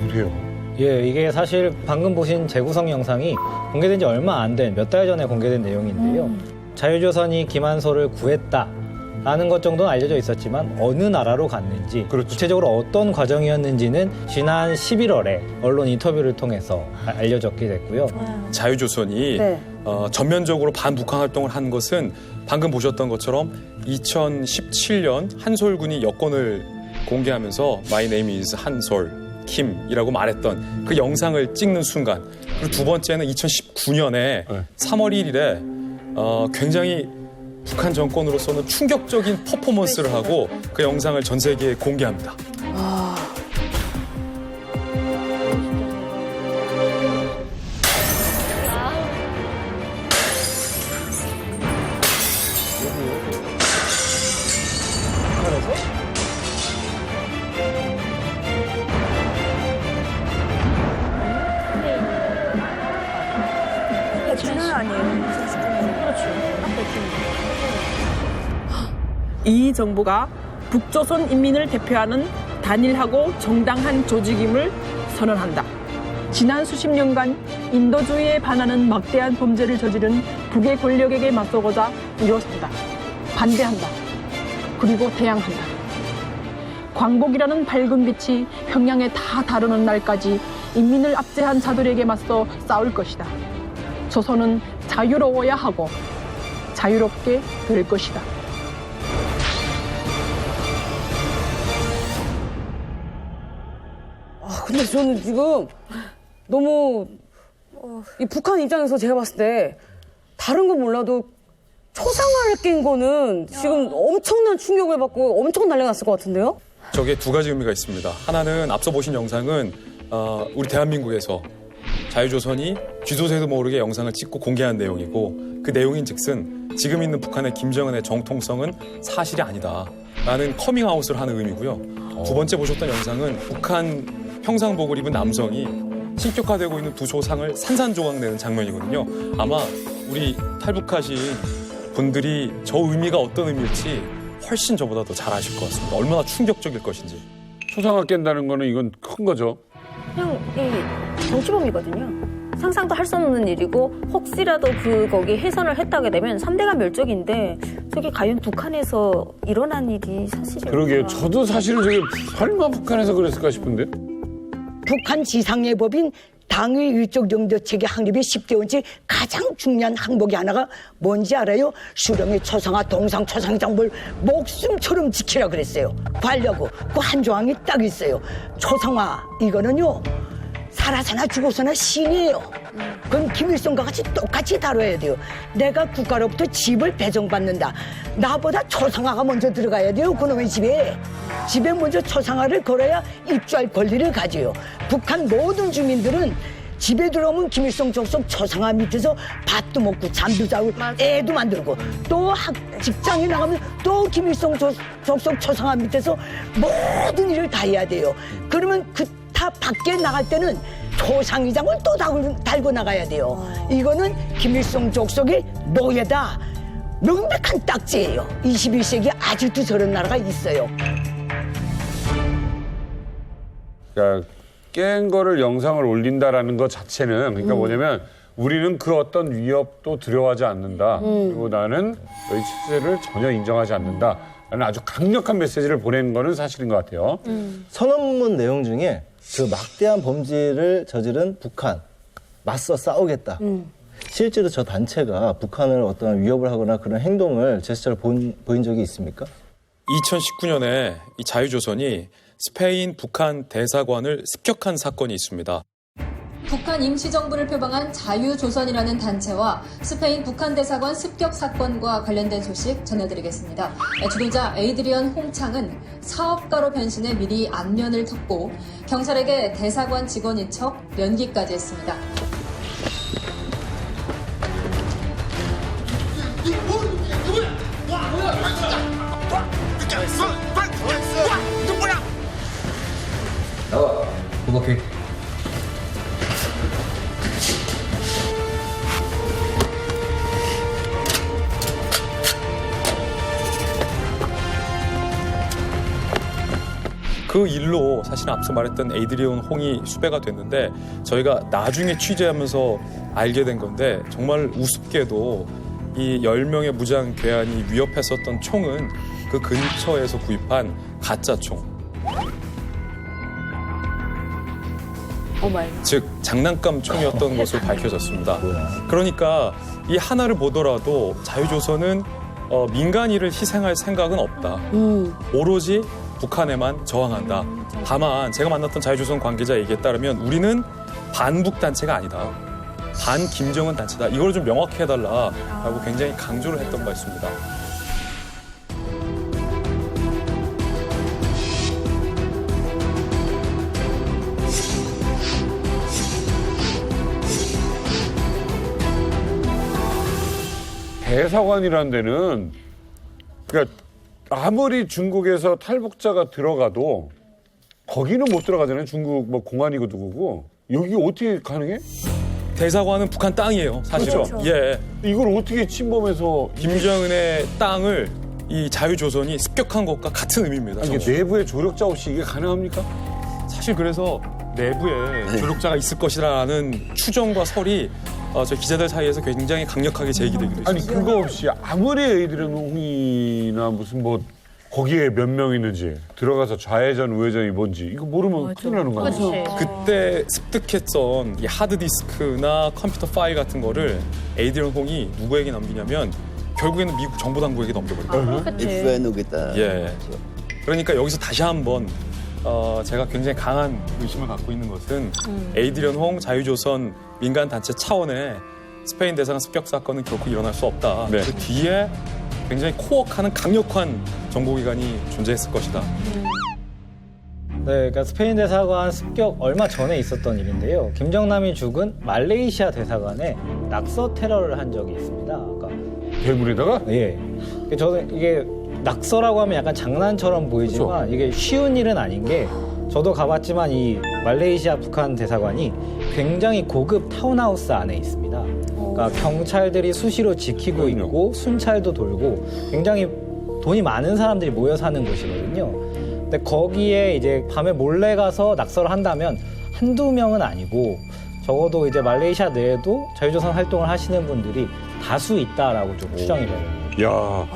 그래요. 예, 이게 사실 방금 보신 재구성 영상이 공개된 지 얼마 안 된 몇 달 전에 공개된 내용인데요. 자유조선이 김한솔을 구했다라는 것 정도는 알려져 있었지만 어느 나라로 갔는지 구체적으로 어떤 과정이었는지는 지난 11월에 언론 인터뷰를 통해서 알려졌게 됐고요. 자유조선이 전면적으로 반북한 활동을 한 것은 방금 보셨던 것처럼 2017년 한솔 군이 여권을 공개하면서 My name is 한솔 킴이라고 말했던 그 영상을 찍는 순간, 그리고 두 번째는 2019년에 3월 1일에 굉장히 북한 정권으로서는 충격적인 퍼포먼스를 하고 그 영상을 전 세계에 공개합니다. 이 정부가 북조선 인민을 대표하는 단일하고 정당한 조직임을 선언한다. 지난 수십 년간 인도주의에 반하는 막대한 범죄를 저지른 북의 권력에게 맞서고자 일어선다. 반대한다. 그리고 대항한다. 광복이라는 밝은 빛이 평양에 다 다루는 날까지 인민을 압제한 자들에게 맞서 싸울 것이다. 조선은 자유로워야 하고 자유롭게 될 것이다. 근데 저는 지금 너무 이 북한 입장에서 제가 봤을 때 다른 건 몰라도 초상화를 낀 거는 지금 엄청난 충격을 받고 엄청 난리 났을 것 같은데요? 저게 두 가지 의미가 있습니다. 하나는 앞서 보신 영상은 우리 대한민국에서 자유조선이 쥐도새도 모르게 영상을 찍고 공개한 내용이고 그 내용인즉슨 지금 있는 북한의 김정은의 정통성은 사실이 아니다 라는 커밍아웃을 하는 의미고요. 두 번째 보셨던 영상은 북한 평상복을 입은 남성이 신격화되고 있는 두 조상을 산산조각내는 장면이거든요. 아마 우리 탈북하신 분들이 저 의미가 어떤 의미일지 훨씬 저보다 더 잘 아실 것 같습니다. 얼마나 충격적일 것인지. 초상화 깬다는 거는 이건 큰 거죠. 그냥 이 정치범이거든요. 상상도 할 수 없는 일이고 혹시라도 거기 훼손을 했다게 되면 3대가 멸족인데 저게 과연 북한에서 일어난 일이 사실이에요. 그러게요. 저도 사실은 저게 설마 북한에서 그랬을까 싶은데. 북한 지상예법인 당의 위쪽 영도체계 확립의 10대 원칙 가장 중요한 항목이 하나가 뭔지 알아요? 수령의 초상화, 동상, 초상장볼 목숨처럼 지키라 그랬어요. 관려고 그 한 조항이 딱 있어요. 초상화 이거는요. 살아서나 죽어서나 신이에요. 그건 김일성과 같이 똑같이 다뤄야 돼요. 내가 국가로부터 집을 배정받는다. 나보다 초상화가 먼저 들어가야 돼요. 그놈의 집에. 집에 먼저 초상화를 걸어야 입주할 권리를 가져요. 북한 모든 주민들은 집에 들어오면 김일성 족속 초상화 밑에서 밥도 먹고 잠도 자고 애도 만들고 또 직장에 나가면 또 김일성 족속 초상화 밑에서 모든 일을 다 해야 돼요. 그러면 다 밖에 나갈 때는 초상의장을 또 달고 나가야 돼요. 이거는 김일성 족속의 노예다. 명백한 딱지예요. 21세기에 아직도 저런 나라가 있어요. 그러니까 깬 거를 영상을 올린다라는 것 자체는 그러니까 뭐냐면 우리는 그 어떤 위협도 두려워하지 않는다. 그리고 나는 너희 체제를 전혀 인정하지 않는다. 라는 아주 강력한 메시지를 보낸 거는 사실인 것 같아요. 선언문 내용 중에 그 막대한 범죄를 저지른 북한, 맞서 싸우겠다. 실제로 저 단체가 북한을 어떤 위협을 하거나 그런 행동을 제스처를 보인 적이 있습니까? 2019년에 이 자유조선이 스페인 북한 대사관을 습격한 사건이 있습니다. 북한 임시정부를 표방한 자유조선이라는 단체와 스페인 북한 대사관 습격 사건과 관련된 소식 전해드리겠습니다. 주도자 에이드리언 홍창은 사업가로 변신해 미리 안면을 텄고 경찰에게 대사관 직원인 척 연기까지 했습니다. 나와, 구박해. 그 일로 사실 앞서 말했던 에이드리온 홍이 수배가 됐는데 저희가 나중에 취재하면서 알게 된 건데 정말 우습게도 이 10명의 무장 괴한이 위협했었던 총은 그 근처에서 구입한 가짜 총. 즉 장난감 총이었던 것으로 밝혀졌습니다. 그러니까 이 하나를 보더라도 자유조선은 민간인을 희생할 생각은 없다. 오로지 북한에만 저항한다. 다만 제가 만났던 자유조선 관계자 얘기에 따르면 우리는 반북 단체가 아니다. 반 김정은 단체다. 이걸 좀 명확히 해달라라고 굉장히 강조를 했던 바 있습니다. 대사관이라는 데는 그러니까 아무리 중국에서 탈북자가 들어가도 거기는 못 들어가잖아요. 중국 뭐 공안이고 누구고. 여기 어떻게 가능해? 대사관은 북한 땅이에요, 사실은. 그렇죠. 예. 이걸 어떻게 침범해서 김정은의 땅을 이 자유조선이 습격한 것과 같은 의미입니다. 아니, 이게 내부에 조력자 없이 이게 가능합니까? 사실 그래서 내부에 조력자가 있을 것이라는 추정과 설이 저희 기자들 사이에서 굉장히 강력하게 제기되기도 했습니다. 아니 그거 없이 아무리 에이드리언 홍이나 무슨 뭐 거기에 몇 명 있는지 들어가서 좌회전 우회전이 뭔지 이거 모르면 큰일 나는 거야. 그때 습득했던 이 하드디스크나 컴퓨터 파일 같은 거를 에이드리언 홍이 누구에게 남기냐면 결국에는 미국 정보당국에게 넘겨버립니다. 입수해 놓겠다. 예. 그러니까 여기서 다시 한번 제가 굉장히 강한 의심을 갖고 있는 것은 에이드리언 홍 자유조선 민간단체 차원의 스페인 대사관 습격 사건은 결코 일어날 수 없다. 네. 그 뒤에 굉장히 코어하는 강력한 정보기관이 존재했을 것이다. 네, 그러니까 스페인 대사관 습격 얼마 전에 있었던 일인데요. 김정남이 죽은 말레이시아 대사관에 낙서 테러를 한 적이 있습니다. 그러니까 괴물에다가? 예. 저는 이게 낙서라고 하면 약간 장난처럼 보이지만 이게 쉬운 일은 아닌 게 저도 가봤지만 이 말레이시아 북한 대사관이 굉장히 고급 타운하우스 안에 있습니다. 그러니까 경찰들이 수시로 지키고 있고 순찰도 돌고 굉장히 돈이 많은 사람들이 모여 사는 곳이거든요. 근데 거기에 이제 밤에 몰래 가서 낙서를 한다면 한두 명은 아니고 적어도 이제 말레이시아 내에도 자유조선 활동을 하시는 분들이 다수 있다라고 좀 추정이 되거든요. 야.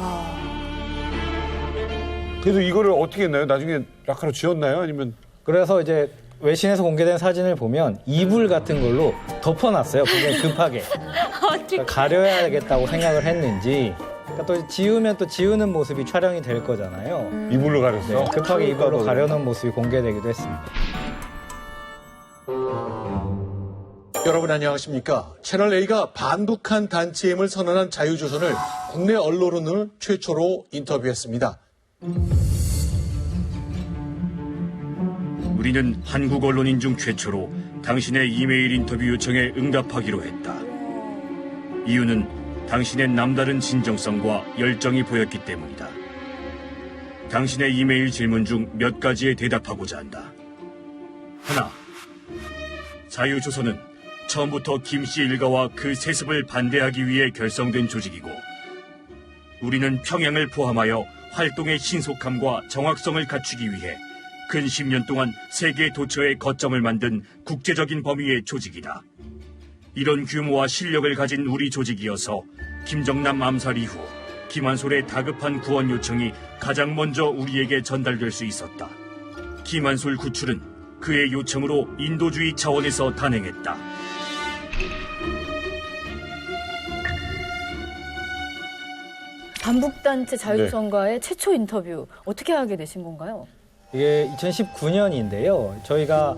그래서 이거를 어떻게 했나요? 나중에 라카로 지웠나요? 아니면? 그래서 이제 외신에서 공개된 사진을 보면 이불 같은 걸로 덮어놨어요. 굉장히 급하게. 그러니까 가려야겠다고 생각을 했는지. 그러니까 또 지우면 또 지우는 모습이 촬영이 될 거잖아요. 이불로 가렸어? 네, 급하게 이불로 가려놓은 모습이 공개되기도 했습니다. 여러분 안녕하십니까? 채널A가 반북한 단체임을 선언한 자유조선을 국내 언론을 최초로 인터뷰했습니다. 우리는 한국 언론인 중 최초로 당신의 이메일 인터뷰 요청에 응답하기로 했다. 이유는 당신의 남다른 진정성과 열정이 보였기 때문이다. 당신의 이메일 질문 중 몇 가지에 대답하고자 한다. 하나, 자유조선은 처음부터 김씨 일가와 그 세습을 반대하기 위해 결성된 조직이고 우리는 평양을 포함하여 활동의 신속함과 정확성을 갖추기 위해 근 10년 동안 세계 도처에 거점을 만든 국제적인 범위의 조직이다. 이런 규모와 실력을 가진 우리 조직이어서 김정남 암살 이후 김한솔의 다급한 구원 요청이 가장 먼저 우리에게 전달될 수 있었다. 김한솔 구출은 그의 요청으로 인도주의 차원에서 단행했다. 반북단체 자유조선과의 최초 인터뷰 어떻게 하게 되신 건가요? 이게 2019년인데요. 저희가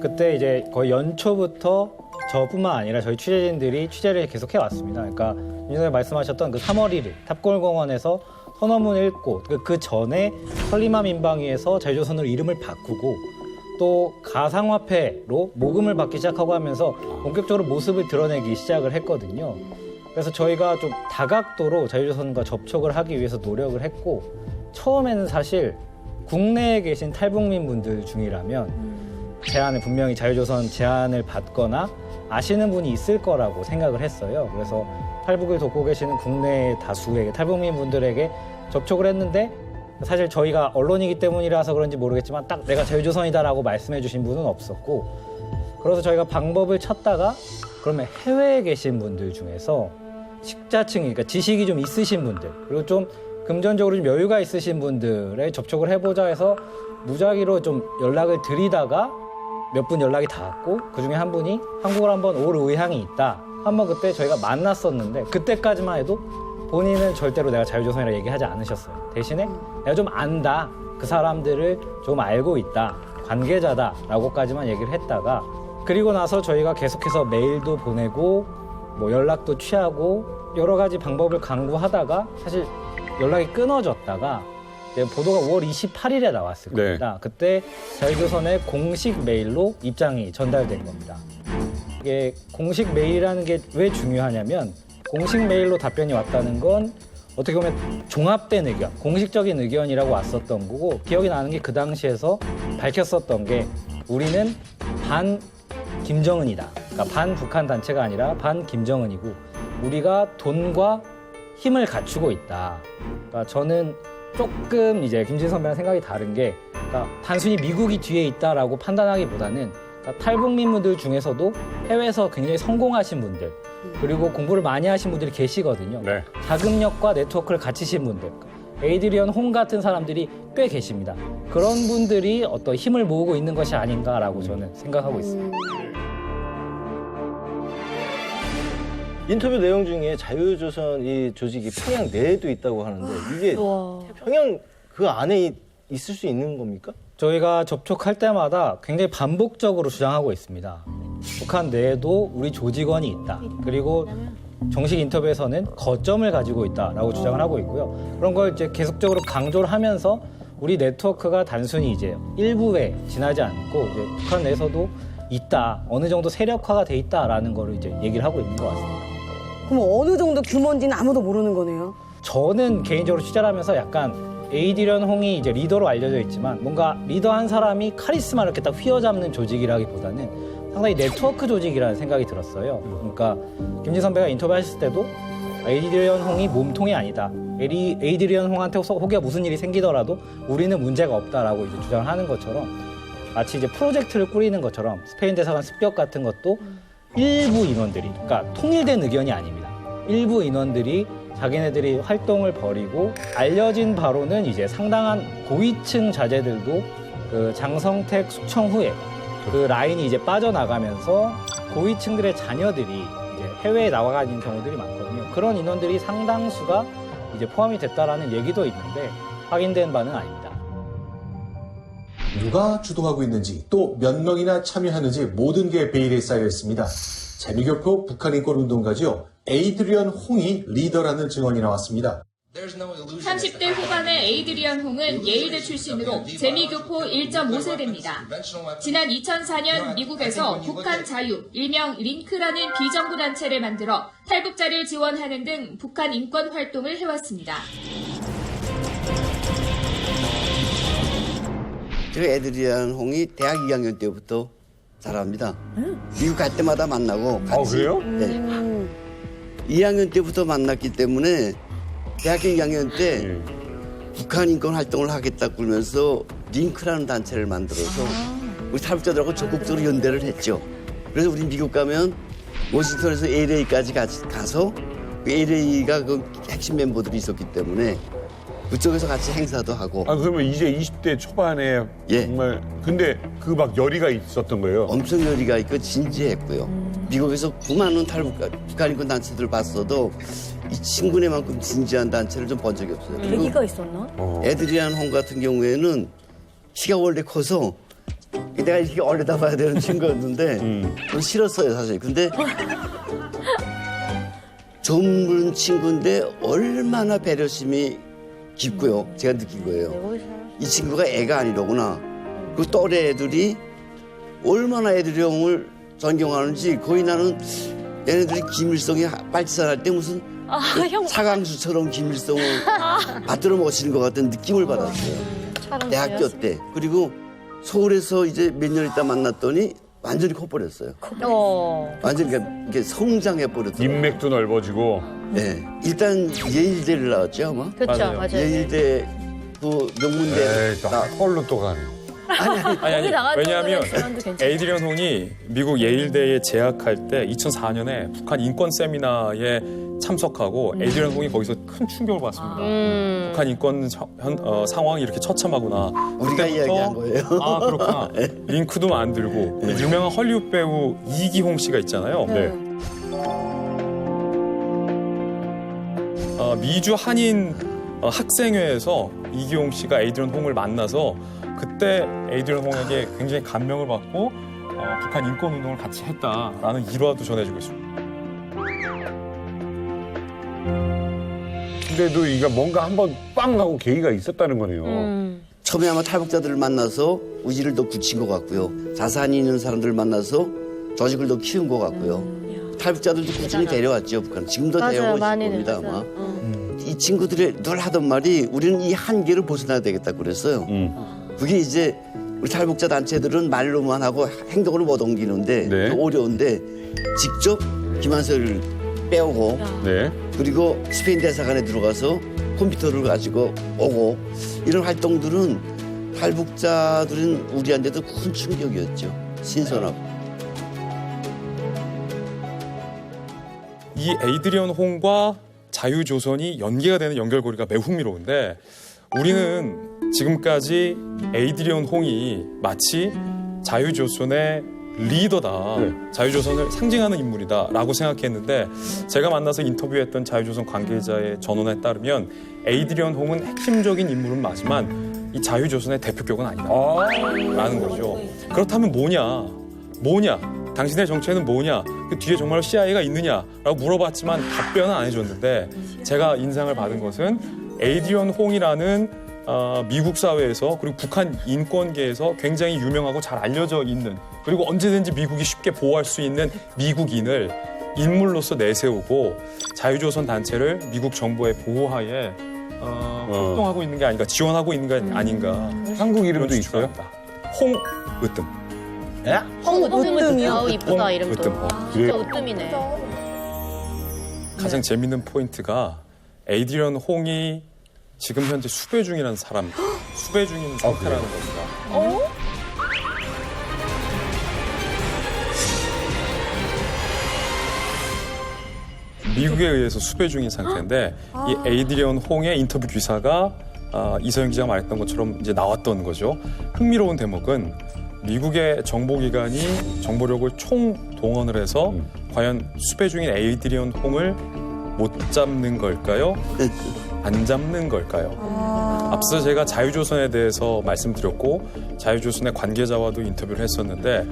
그때 이제 거의 연초부터 저뿐만 아니라 저희 취재진들이 취재를 계속 해왔습니다. 그러니까 윤석열 말씀하셨던 그 3월 1일 탑골공원에서 선언문을 읽고 그 전에 설리마 민방위에서 자유조선으로 이름을 바꾸고 또 가상화폐로 모금을 받기 시작하고 하면서 본격적으로 모습을 드러내기 시작을 했거든요. 그래서 저희가 좀 다각도로 자유조선과 접촉을 하기 위해서 노력을 했고 처음에는 사실 국내에 계신 탈북민 분들 중이라면 제안을 분명히 자유조선 제안을 받거나 아시는 분이 있을 거라고 생각을 했어요. 그래서 탈북을 돕고 계시는 국내 다수의 탈북민 분들에게 접촉을 했는데 사실 저희가 언론이기 때문이라서 그런지 모르겠지만 딱 내가 자유조선이다라고 말씀해 주신 분은 없었고 그래서 저희가 방법을 찾다가 그러면 해외에 계신 분들 중에서 식자층, 그러니까 지식이 좀 있으신 분들 그리고 좀 금전적으로 좀 여유가 있으신 분들에 접촉을 해보자 해서 무작위로 좀 연락을 드리다가 몇 분 연락이 닿았고 그중에 한 분이 한국을 한번 올 의향이 있다. 한번 그때 저희가 만났었는데 그때까지만 해도 본인은 절대로 내가 자유조선이라 얘기하지 않으셨어요. 대신에 내가 좀 안다. 그 사람들을 좀 알고 있다. 관계자다라고까지만 얘기를 했다가 그리고 나서 저희가 계속해서 메일도 보내고 뭐 연락도 취하고 여러 가지 방법을 강구하다가 사실 연락이 끊어졌다가 이제 보도가 5월 28일에 나왔을 겁니다. 그때 자유조선의 공식 메일로 입장이 전달된 겁니다. 이게 공식 메일이라는 게 왜 중요하냐면 공식 메일로 답변이 왔다는 건 어떻게 보면 종합된 의견, 공식적인 의견이라고 왔었던 거고 기억이 나는 게 그 당시에서 밝혔었던 게 우리는 반 김정은이다. 그러니까 반 북한 단체가 아니라 반 김정은이고 우리가 돈과 힘을 갖추고 있다. 그러니까 저는 조금 이제 김진 선배랑 생각이 다른 게 그러니까 단순히 미국이 뒤에 있다라고 판단하기보다는 그러니까 탈북민분들 중에서도 해외에서 굉장히 성공하신 분들 그리고 공부를 많이 하신 분들이 계시거든요. 자금력과 네트워크를 갖추신 분들 에이드리언 홍 같은 사람들이 꽤 계십니다. 그런 분들이 어떤 힘을 모으고 있는 것이 아닌가라고 저는 생각하고 있습니다. 인터뷰 내용 중에 자유조선 이 조직이 평양 내에도 있다고 하는데 이게 평양 그 안에 있을 수 있는 겁니까? 저희가 접촉할 때마다 굉장히 반복적으로 주장하고 있습니다. 북한 내에도 우리 조직원이 있다. 그리고 정식 인터뷰에서는 거점을 가지고 있다라고 주장을 하고 있고요. 그런 걸 이제 계속적으로 강조를 하면서 우리 네트워크가 단순히 이제 일부에 지나지 않고 이제 북한 내에서도 있다, 어느 정도 세력화가 돼 있다라는 거를 이제 얘기를 하고 있는 것 같습니다. 그럼 어느 정도 규모인지는 아무도 모르는 거네요. 저는 개인적으로 취재를 하면서 약간 에이드리언 홍이 이제 리더로 알려져 있지만 뭔가 리더 한 사람이 카리스마를 이렇게 딱 휘어잡는 조직이라기보다는 상당히 네트워크 조직이라는 생각이 들었어요. 그러니까 김진 선배가 인터뷰하셨을 때도 에이드리언 홍이 몸통이 아니다. 에이드리언 홍한테 혹여 무슨 일이 생기더라도 우리는 문제가 없다라고 이제 주장을 하는 것처럼 마치 이제 프로젝트를 꾸리는 것처럼 스페인 대사관 습격 같은 것도 일부 인원들이, 그러니까 통일된 의견이 아닙니다. 일부 인원들이 자기네들이 활동을 벌이고 알려진 바로는 이제 상당한 고위층 자제들도 그 장성택 숙청 후에 그 라인이 이제 빠져나가면서 고위층들의 자녀들이 이제 해외에 나와가는 경우들이 많거든요. 그런 인원들이 상당수가 이제 포함이 됐다라는 얘기도 있는데 확인된 바는 아닙니다. 누가 주도하고 있는지 또 몇 명이나 참여하는지 모든 게 베일에 쌓여 있습니다. 재미교포 북한인권운동가죠. 에이드리언 홍이 리더라는 증언이 나왔습니다. 30대 후반의 에이드리언 홍은 예일대 출신으로 재미교포 1.5세대입니다. 지난 2004년 미국에서 북한 자유, 일명 링크라는 비정부 단체를 만들어 탈북자를 지원하는 등 북한 인권 활동을 해왔습니다. 저 에이드리언 홍이 대학 2학년 때부터 잘 압니다. 미국 갈 때마다 만나고 같이. 그래요? 네. 2학년 때부터 만났기 때문에 대학교 2학년 때 북한 인권 활동을 하겠다 그러면서 링크라는 단체를 만들어서 우리 탈북자들하고 적극적으로 연대를 했죠. 그래서 우리 미국 가면 워싱턴에서 LA까지 가서 LA가 그 핵심 멤버들이 있었기 때문에 그쪽에서 같이 행사도 하고. 아, 그러면 이제 20대 초반에 정말 근데 그 막 열의가 있었던 거예요? 엄청 열의가 있고 진지했고요. 미국에서 9만 북한 인권 단체들을 봤어도 이 친구네만큼 진지한 단체를 좀 본 적이 없어요. 계기가 있었나? 에드리안 홍 같은 경우에는 키가 원래 커서 내가 이렇게 올려다봐야 되는 친구였는데 좀 싫었어요 사실. 근데 젊은 친구인데 얼마나 배려심이 깊고요. 제가 느낀 거예요. 이 친구가 애가 아니로구나. 그 또래 애들이 얼마나 에드리언 홍을 존경하는지 거의 나는 얘네들이 김일성이 빨치산할 때 무슨 사강수처럼 김일성을 받들어 모시는 것 같은 느낌을 받았어요. 대학교 때. 그리고 서울에서 이제 몇 년 있다 만났더니 완전히 커버렸어요. 완전히 이렇게 성장해버렸더라고요. 인맥도 넓어지고. 네. 일단 예일대를 나왔죠, 아마? 그렇죠, 맞아요. 예일대 그 명문대. 에이, 또 헐로 또 가네. 아니. 왜냐하면 에이드리언 홍이 미국 예일대에 재학할 때 2004년에 북한 인권 세미나에 참석하고 에이드리언 홍이 거기서 큰 충격을 받습니다. 북한 인권 상황이 이렇게 처참하구나. 우리가 이야기한 거예요. 아, 그렇구나. 링크도 만들고 유명한 헐리우드 배우 이기홍 씨가 있잖아요. 미주 한인 학생회에서 이기홍 씨가 에이드리언 홍을 만나서 그때 에이드리언 홍에게 굉장히 감명을 받고 북한 인권 운동을 같이 했다라는 일화도 전해지고 있습니다. 근데도 이게 뭔가 한번 빵 하고 계기가 있었다는 거네요. 처음에 아마 탈북자들을 만나서 의지를 더 굳힌 것 같고요. 자산이 있는 사람들을 만나서 조직을 더 키운 것 같고요. 탈북자들도 꾸준히 데려왔죠, 북한. 지금도 데려오고 있을 겁니다, 아마. 이 친구들이 늘 하던 말이 우리는 이 한계를 벗어나야 되겠다 그랬어요. 그게 이제 우리 탈북자 단체들은 말로만 하고 행동으로 못 옮기는데 어려운데 직접 김한설을 빼오고 그리고 스페인 대사관에 들어가서 컴퓨터를 가지고 오고 이런 활동들은 탈북자들은 우리한테도 큰 충격이었죠. 신선하고. 이 에이드리언 홍과 자유조선이 연계가 되는 연결고리가 매우 흥미로운데 우리는 지금까지 에이드리언 홍이 마치 자유조선의 리더다. 자유조선을 상징하는 인물이다라고 생각했는데 제가 만나서 인터뷰했던 자유조선 관계자의 전언에 따르면 에이드리언 홍은 핵심적인 인물은 맞지만 이 자유조선의 대표격은 아니다라는 거죠. 그렇다면 뭐냐? 당신의 정체는 뭐냐? 그 뒤에 정말 CIA가 있느냐라고 물어봤지만 답변은 안 해줬는데 제가 인상을 받은 것은 에이드리언 홍이라는 미국 사회에서 그리고 북한 인권계에서 굉장히 유명하고 잘 알려져 있는 그리고 언제든지 미국이 쉽게 보호할 수 있는 미국인을 인물로서 내세우고 자유조선 단체를 미국 정부의 보호하에 활동하고 있는 게 아닌가, 지원하고 있는 게 아닌가. 한국 이름도 있어요? 홍으뜸. 예? 홍으뜸이요? 아우 이쁘다 이름도. 으뜸. 진짜 으뜸이네. 가장 재밌는 포인트가 에이드리언 홍이 지금 현재 수배 중이라는 사람, 수배 중인 상태라는 겁니다. 미국에 의해서 수배 중인 상태인데 이 에이드리언 홍의 인터뷰 기사가 이서영 기자가 말했던 것처럼 이제 나왔던 거죠. 흥미로운 대목은 미국의 정보기관이 정보력을 총동원을 해서 과연 수배 중인 에이드리언 홍을 못 잡는 걸까요? 안 잡는 걸까요? 앞서 제가 자유조선에 대해서 말씀드렸고 자유조선의 관계자와도 인터뷰를 했었는데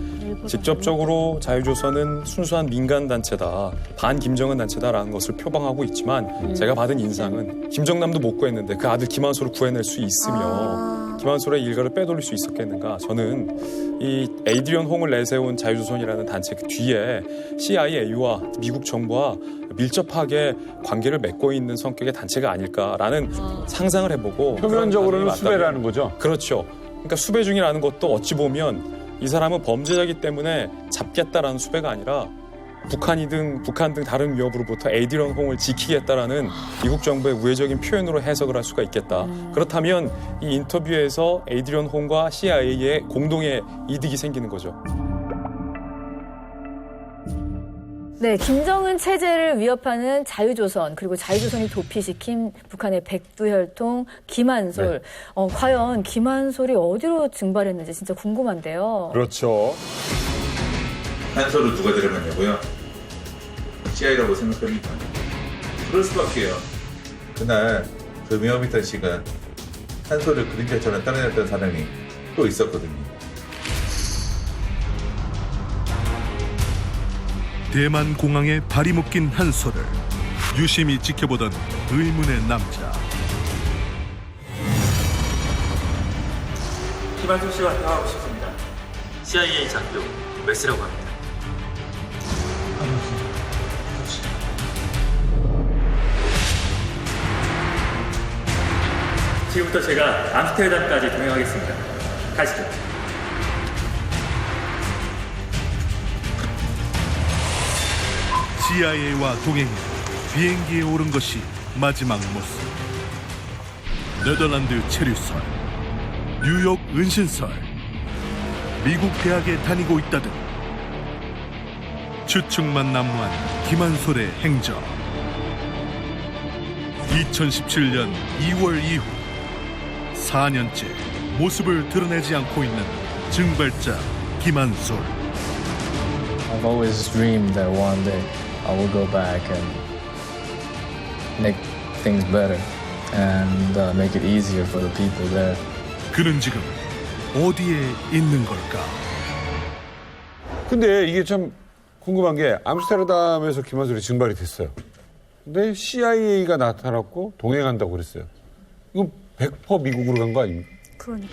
직접적으로 자유조선은 순수한 민간단체다, 반김정은 단체다라는 것을 표방하고 있지만 제가 받은 인상은 김정남도 못 구했는데 그 아들 김한솔을 구해낼 수 있으며 김한솔의 일가를 빼돌릴 수 있었겠는가. 저는 이 에이드리언 홍을 내세운 자유조선이라는 단체 그 뒤에 CIA와 미국 정부와 밀접하게 관계를 맺고 있는 성격의 단체가 아닐까라는 상상을 해보고 표면적으로는 수배라는 거죠? 그렇죠. 그러니까 수배 중이라는 것도 어찌 보면 이 사람은 범죄자이기 때문에 잡겠다라는 수배가 아니라 북한 등 다른 위협으로부터 에이드리언 홍을 지키겠다라는 미국 정부의 우회적인 표현으로 해석을 할 수가 있겠다. 그렇다면 이 인터뷰에서 에이드리언 홍과 CIA의 공동의 이득이 생기는 거죠. 네, 김정은 체제를 위협하는 자유조선 그리고 자유조선이 도피시킨 북한의 백두혈통 김한솔. 과연 김한솔이 어디로 증발했는지 진짜 궁금한데요. 그렇죠. 한솔을 누가 데려갔냐고요? CIA라고 생각합니까? 그럴 수밖에요. 그날 그 미어미터 씨가 한솔을 그림자처럼 따라냈던 사람이 또 있었거든요. 대만 공항에 발이 묶인 한솔을 유심히 지켜보던 의문의 남자. 김한솔 씨와 대화하고 싶습니다. CIA 장교 웨스라고 합니다. 지금부터 제가 암스테르담까지 동행하겠습니다. 가시죠. CIA와 동행해 비행기에 오른 것이 마지막 모습. 네덜란드 체류설, 뉴욕 은신설, 미국 대학에 다니고 있다든 추측만 난무한 김한솔의 행적. 2017년 2월 이후 4년째 모습을 드러내지 않고 있는 증발자 김한솔. I've always dreamed that one day I will go back and make things better and make it easier for the people there. 그는 지금 어디에 있는 걸까? 근데 이게 참 궁금한 게 암스테르담에서 김한솔이 증발이 됐어요. 근데 CIA가 나타났고 동행한다고 그랬어요. 이건 100% 미국으로 간 거 아닙니까? 그러니까.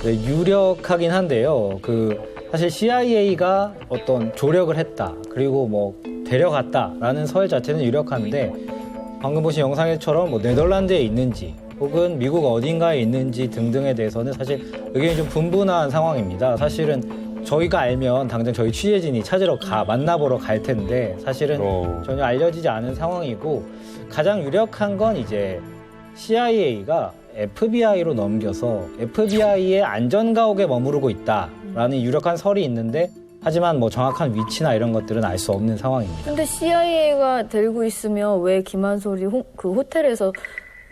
네, 유력하긴 한데요. 사실 CIA가 어떤 조력을 했다, 그리고 뭐 데려갔다라는 서열 자체는 유력한데 방금 보신 영상에처럼 뭐 네덜란드에 있는지 혹은 미국 어딘가에 있는지 등등에 대해서는 사실 의견이 좀 분분한 상황입니다. 사실은 저희가 알면 당장 저희 취재진이 찾으러 만나보러 갈 텐데 사실은 전혀 알려지지 않은 상황이고 가장 유력한 건 이제 CIA가 FBI로 넘겨서 FBI의 안전가옥에 머무르고 있다라는 유력한 설이 있는데 하지만 뭐 정확한 위치나 이런 것들은 알 수 없는 상황입니다. 근데 CIA가 데리고 있으면 왜 김한솔이 그 호텔에서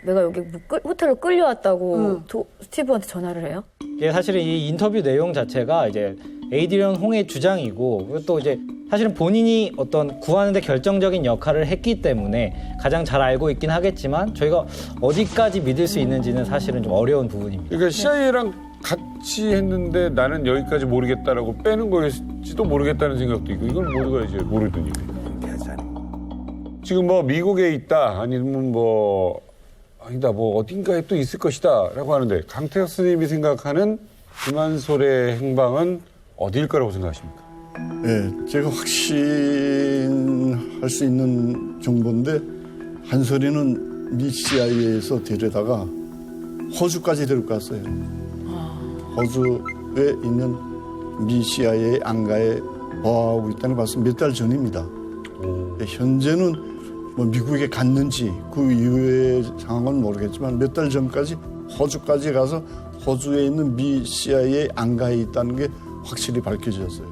내가 여기 호텔로 끌려왔다고 스티브한테 전화를 해요? 이게 사실은 이 인터뷰 내용 자체가 이제 에이드리언 홍의 주장이고, 그리고 또 이제 사실은 본인이 어떤 구하는데 결정적인 역할을 했기 때문에 가장 잘 알고 있긴 하겠지만 저희가 어디까지 믿을 수 있는지는 사실은 좀 어려운 부분입니다. 그러니까 CIA랑 같이 했는데 나는 여기까지 모르겠다라고 빼는 거일지도 모르겠다는 생각도 있고, 이건 모두가 이제 모르던 일이에요. 지금 뭐 미국에 있다 아니면 뭐 아니다 뭐 어딘가에 또 있을 것이다 라고 하는데, 강태혁 스님이 생각하는 김한솔의 행방은 어디일 거라고 생각하십니까? 네, 제가 확신할 수 있는 정보인데, 한솔이는 미 CIA에서 데려다가 호주까지 데리고 갔어요. 호주에 있는 미 CIA 안가에 보호하고 있다는 것은 몇 달 전입니다. 현재는 뭐 미국에 갔는지 그 이후의 상황은 모르겠지만 몇 달 전까지 호주까지 가서 호주에 있는 미 CIA 안가에 있다는 게 확실히 밝혀졌어요.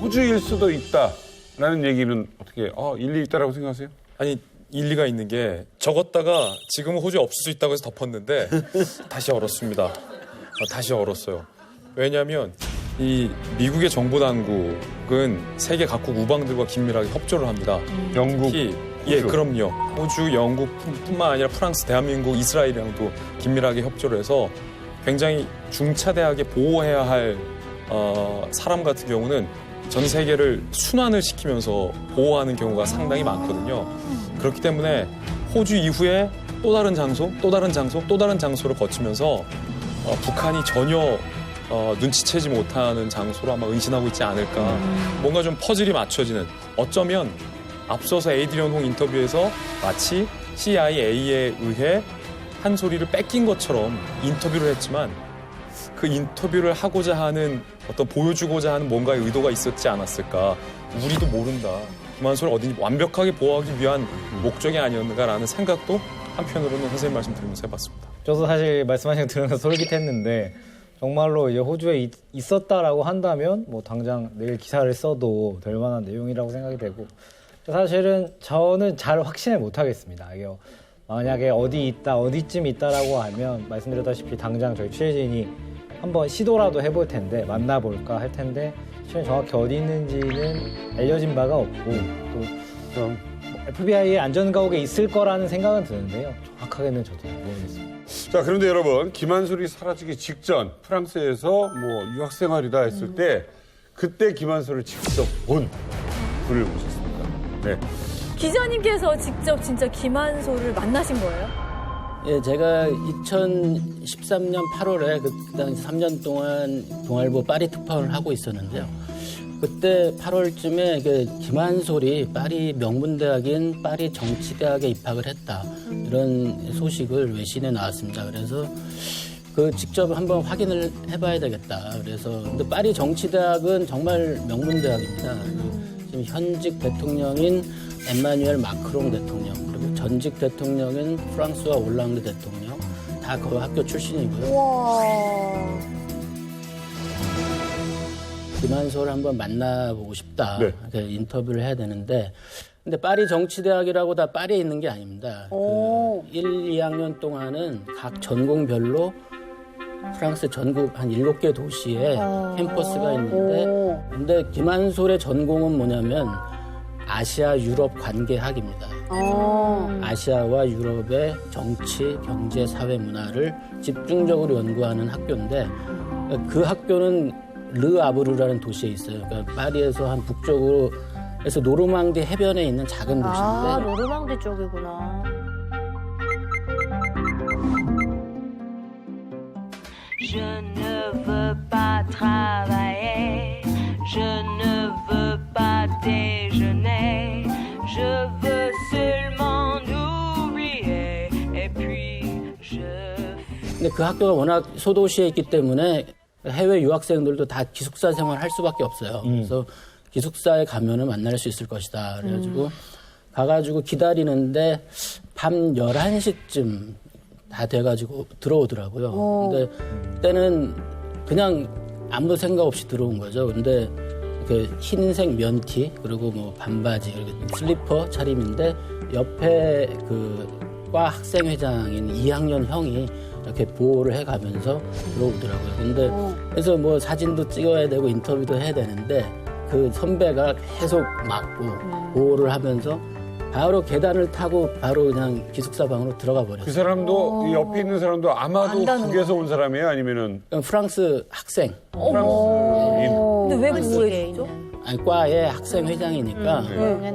호주일 수도 있다라는 얘기는 어떻게 일리 있다라고 생각하세요? 아니, 일리가 있는 게 적었다가 지금은 호주에 없을 수 있다고 해서 덮었는데 다시 얼었습니다. 다시 얼었어요. 왜냐하면 이 미국의 정보당국은 세계 각국 우방들과 긴밀하게 협조를 합니다. 영국, 특히 예, 그럼요. 호주, 영국뿐만 아니라 프랑스, 대한민국, 이스라엘이랑도 긴밀하게 협조를 해서 굉장히 중차대하게 보호해야 할 사람 같은 경우는 전 세계를 순환을 시키면서 보호하는 경우가 상당히 많거든요. 그렇기 때문에 호주 이후에 또 다른 장소, 또 다른 장소, 또 다른 장소를 거치면서 북한이 전혀 눈치채지 못하는 장소로 아마 은신하고 있지 않을까. 뭔가 좀 퍼즐이 맞춰지는, 어쩌면 앞서서 에이드리언 홍 인터뷰에서 마치 CIA에 의해 한솔이를 뺏긴 것처럼 인터뷰를 했지만 그 인터뷰를 하고자 하는 어떤 보여주고자 하는 뭔가의 의도가 있었지 않았을까. 우리도 모른다. 김한솔을 어딘지 완벽하게 보호하기 위한 목적이 아니었는가라는 생각도 한편으로는 선생님 말씀 들으면서 해봤습니다. 저도 사실 말씀하신 거 들으면서 솔깃했는데, 정말로 이제 호주에 있었다라고 한다면 뭐 당장 내일 기사를 써도 될 만한 내용이라고 생각이 되고, 사실은 저는 잘 확신을 못 하겠습니다. 이게 만약에 어디 있다, 어디쯤 있다라고 하면 말씀드렸다시피 당장 저희 취재진이 한번 시도라도 해볼 텐데, 만나볼까 할 텐데, 실은 정확히 어디 있는지는 알려진 바가 없고, 또 FBI의 안전가옥에 있을 거라는 생각은 드는데요. 정확하게는 저도 모르겠습니다. 자, 그런데 여러분, 김한솔이 사라지기 직전 프랑스에서 뭐 유학 생활이다 했을 때 그때 김한솔을 직접 본 분을 모셨습니다. 네. 기자님께서 직접 진짜 김한솔을 만나신 거예요? 예, 제가 2013년 8월에 그 당시 3년 동안 동아일보 파리 특파원을 하고 있었는데요. 그때 8월쯤에 김한솔이 파리 명문대학인 파리 정치대학에 입학을 했다. 이런 소식을 외신에 나왔습니다. 그래서 직접 한번 확인을 해봐야 되겠다. 그래서 근데 파리 정치대학은 정말 명문대학입니다. 지금 현직 대통령인 엠마뉴엘 마크롱 대통령, 그리고 전직 대통령인 프랑스와 올랑드 대통령 다 그 학교 출신이고요. 우와. 김한솔을 한번 만나보고 싶다. 네. 인터뷰를 해야 되는데, 근데 파리 정치대학이라고 다 파리에 있는 게 아닙니다. 1, 2학년 동안은 각 전공별로 프랑스 전국 한 7개 도시에 캠퍼스가 있는데, 근데 김한솔의 전공은 뭐냐면 아시아 유럽 관계학입니다. 아시아와 유럽의 정치, 경제, 사회, 문화를 집중적으로 연구하는 학교인데, 그 학교는 르 아브르라는 도시에 있어요. 그러니까 파리에서 한 북쪽으로 해서 노르망디 해변에 있는 작은 도시인데. 노르망디 쪽이구나. Je ne veux pas travailler, je ne veux pas déjeuner, je veux seulement oublier, et puis je... 근데 그 학교가 워낙 소도시에 있기 때문에 해외 유학생들도 다 기숙사 생활 할 수밖에 없어요. 그래서 기숙사에 가면은 만날 수 있을 것이다. 그래가지고 가가지고 기다리는데 밤 11시쯤 다 돼가지고 들어오더라고요. 근데 그때는 그냥 아무 생각 없이 들어온 거죠. 근데 그 흰색 면티 그리고 뭐 반바지 이렇게 슬리퍼 차림인데 옆에 그 과 학생회장인 2학년 형이 이렇게 보호를 해가면서 들어오더라고요. 근데 그래서 뭐 사진도 찍어야 되고 인터뷰도 해야 되는데 그 선배가 계속 막고 보호를 하면서 바로 계단을 타고 바로 그냥 기숙사 방으로 들어가 버렸어요. 그 사람도 이 옆에 있는 사람도 아마도 북에서 온 사람이에요? 아니면은 프랑스 학생. 프랑스인. 근데 왜 보호해줬죠? 아니, 과의 학생회장이니까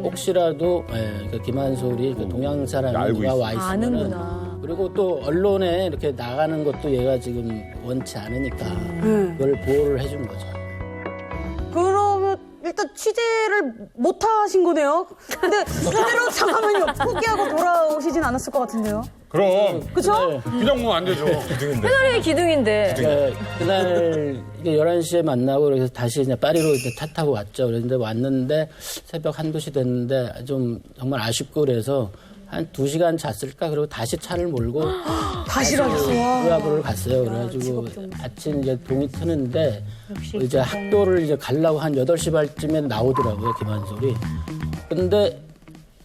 혹시라도 그 김한솔이 그 동양 사람이 누가 와 있으면은 그리고 또 언론에 이렇게 나가는 것도 얘가 지금 원치 않으니까 그걸 보호를 해준 거죠. 그러면 일단 취재를 못 하신 거네요. 근데 그대로 잠깐만요. 포기하고 돌아오시진 않았을 것 같은데요. 그럼. 그쵸? 그냥 뭐 안 되죠. 회사의 기둥인데. 그날 이게 11시에 만나고 그래서 다시 이제 파리로 이제 차 타고 왔죠. 그런데 왔는데 새벽 1-2시 됐는데 좀 정말 아쉽고 그래서 한 2시간 잤을까? 그리고 다시 차를 몰고 다시 가셨어요. 유학으로 갔어요. 그래가지고 아침 이제 동이 트는데 이제 학교를 이제 가려고 한 8시 반쯤에 나오더라고요. 김한솔이. 근데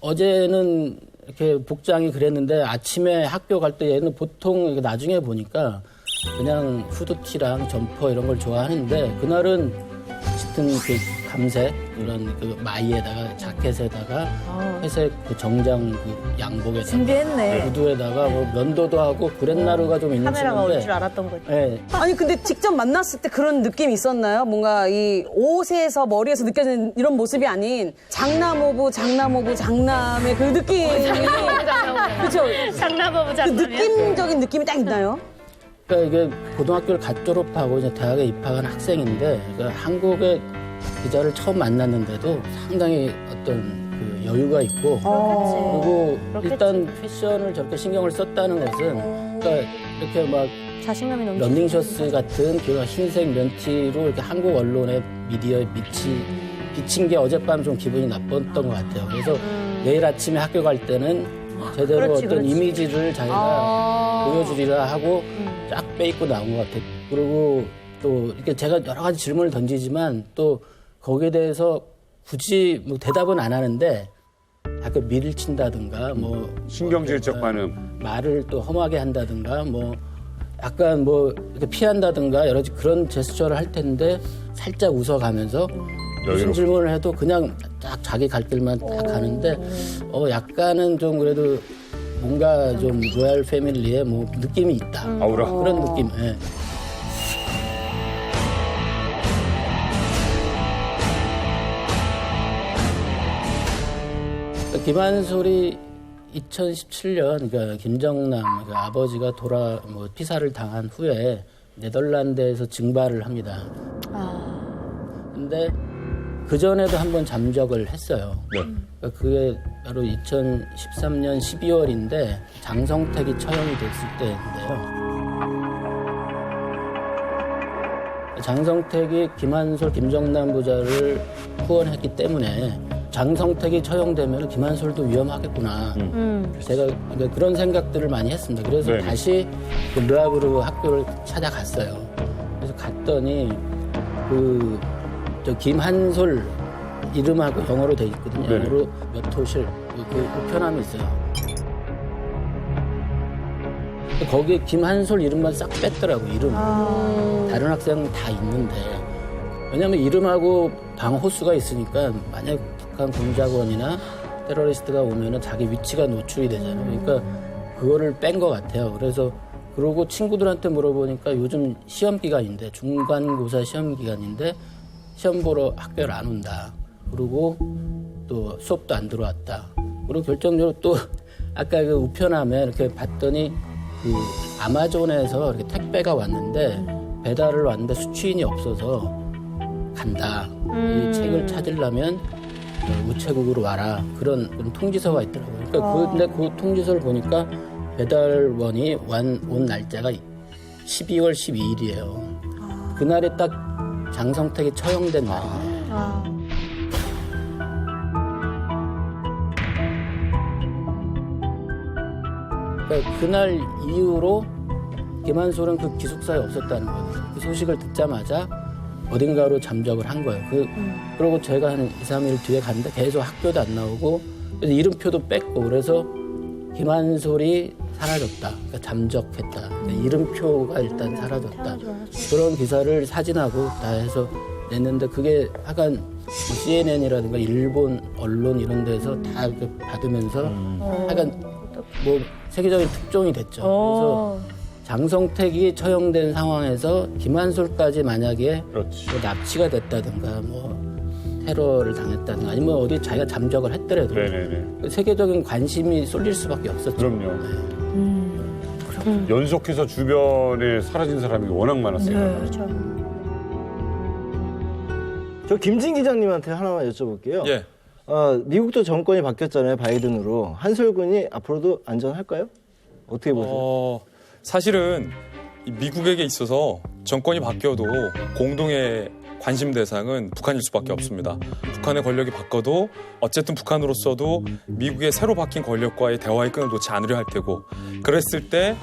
어제는 이렇게 복장이 그랬는데 아침에 학교 갈 때 얘는 보통 나중에 보니까 그냥 후드티랑 점퍼 이런 걸 좋아하는데 그날은 짙은 그 감색 이런 그 마이에다가 자켓에다가 회색 그 정장 그 양복에다가 준비했네. 구두에다가 뭐 면도도 하고 그랜나루가 좀 있는 카메라가 올 줄 친구인데 알았던 거지. 네. 아니 근데 직접 만났을 때 그런 느낌이 있었나요? 뭔가 이 옷에서 머리에서 느껴지는 이런 모습이 아닌 장남오부 장남의 그 느낌이 그렇죠? 장남오부 그 느낌적인 느낌이 딱 있나요? 그러니까 이게 고등학교를 갓 졸업하고 이제 대학에 입학한 학생인데 그러니까 한국의 기자를 처음 만났는데도 상당히 어떤 그 여유가 있고 그리고 일단 패션을 저렇게 신경을 썼다는 것은 그러니까 이렇게 막 자신감이 넘치는 런닝셔츠 같은 그런 흰색 면티로 이렇게 한국 언론의 미디어에 비친 게 어젯밤 좀 기분이 나빴던 것 같아요. 그래서 내일 아침에 학교 갈 때는 제대로 어떤 이미지를 자기가 보여주리라 하고 쫙 빼입고 나온 것 같아요. 그리고 또 이렇게 제가 여러 가지 질문을 던지지만 또 거기에 대해서 굳이 뭐 대답은 안 하는데 약간 밀친다든가 뭐 신경질적 반응 말을 또 험하게 한다든가 뭐 약간 뭐 이렇게 피한다든가 여러 가지 그런 제스처를 할 텐데 살짝 웃어가면서 무슨 질문을 해도 그냥 딱 자기 갈 길만 딱 가는데 약간은 좀 그래도 뭔가 좀 로얄 패밀리의 뭐 느낌이 있다. 아우라. 그런 느낌. 예. 김한솔이 2017년 그러니까 김정남 그 아버지가 피사를 당한 후에 네덜란드에서 증발을 합니다. 근데 그 전에도 한번 잠적을 했어요. 그러니까 그게 바로 2013년 12월인데 장성택이 처형이 됐을 때인데요. 장성택이 김한솔, 김정남 부자를 후원했기 때문에 장성택이 처형되면 김한솔도 위험하겠구나. 제가 그런 생각들을 많이 했습니다. 그래서 다시 그 르하브르 학교를 찾아갔어요. 그래서 갔더니 저 김한솔 이름하고 영어로 돼 있거든요. 영어로 몇 호실 그 우편함이 있어요. 거기에 김한솔 이름만 싹 뺐더라고 이름. 다른 학생은 다 있는데 왜냐하면 이름하고 방 호수가 있으니까 만약 북한 공작원이나 테러리스트가 오면은 자기 위치가 노출이 되잖아요. 그러니까 그거를 뺀 것 같아요. 그래서 그러고 친구들한테 물어보니까 요즘 시험 기간인데 중간고사 시험 기간인데 시험 보러 학교를 안 온다. 그리고 또 수업도 안 들어왔다. 그리고 결정적으로 또 아까 그 우편함에 이렇게 봤더니 그 아마존에서 이렇게 택배가 왔는데 배달을 왔는데 수취인이 없어서 간다. 이 책을 찾으려면 우체국으로 와라. 그런 통지서가 있더라고요. 그러니까 근데 그 통지서를 보니까 배달원이 온 날짜가 12월 12일이에요. 그날이 딱 장성택이 처형된 날이에요. 그러니까 그날 이후로 김한솔은 그 기숙사에 없었다는 거예요. 그 소식을 듣자마자 어딘가로 잠적을 한 거예요. 그러고 제가 한 2, 3일 뒤에 갔는데 계속 학교도 안 나오고 그래서 이름표도 뺐고 그래서 김한솔이 사라졌다. 그러니까 잠적했다. 그러니까 이름표가 일단 사라졌다. 그런 기사를 사진하고 다 해서 냈는데 그게 하여간 CNN이라든가 일본 언론 이런 데서 다 받으면서 하여간 뭐 세계적인 특종이 됐죠. 그래서 장성택이 처형된 상황에서 김한솔까지 만약에 뭐 납치가 됐다든가 뭐 테러를 당했다든가 아니면 어디 자기가 잠적을 했더라도 세계적인 관심이 쏠릴 수밖에 없었죠. 그럼요. 연속해서 주변에 사라진 사람이 워낙 많았으니까. 그렇죠. 저 김진 기자님한테 하나만 여쭤볼게요. 예. 미국도 정권이 바뀌었잖아요. 바이든으로. 한솔군이 앞으로도 안전할까요? 어떻게 보세요? 사실은 미국에게 있어서 정권이 바뀌어도 공동의 관심 대상은 북한일 수밖에 없습니다. 북한의 권력이 바뀌어도 어쨌든 북한으로서도 미국의 새로 바뀐 권력과의 대화의 끈을 놓지 않으려 할 테고 그랬을 때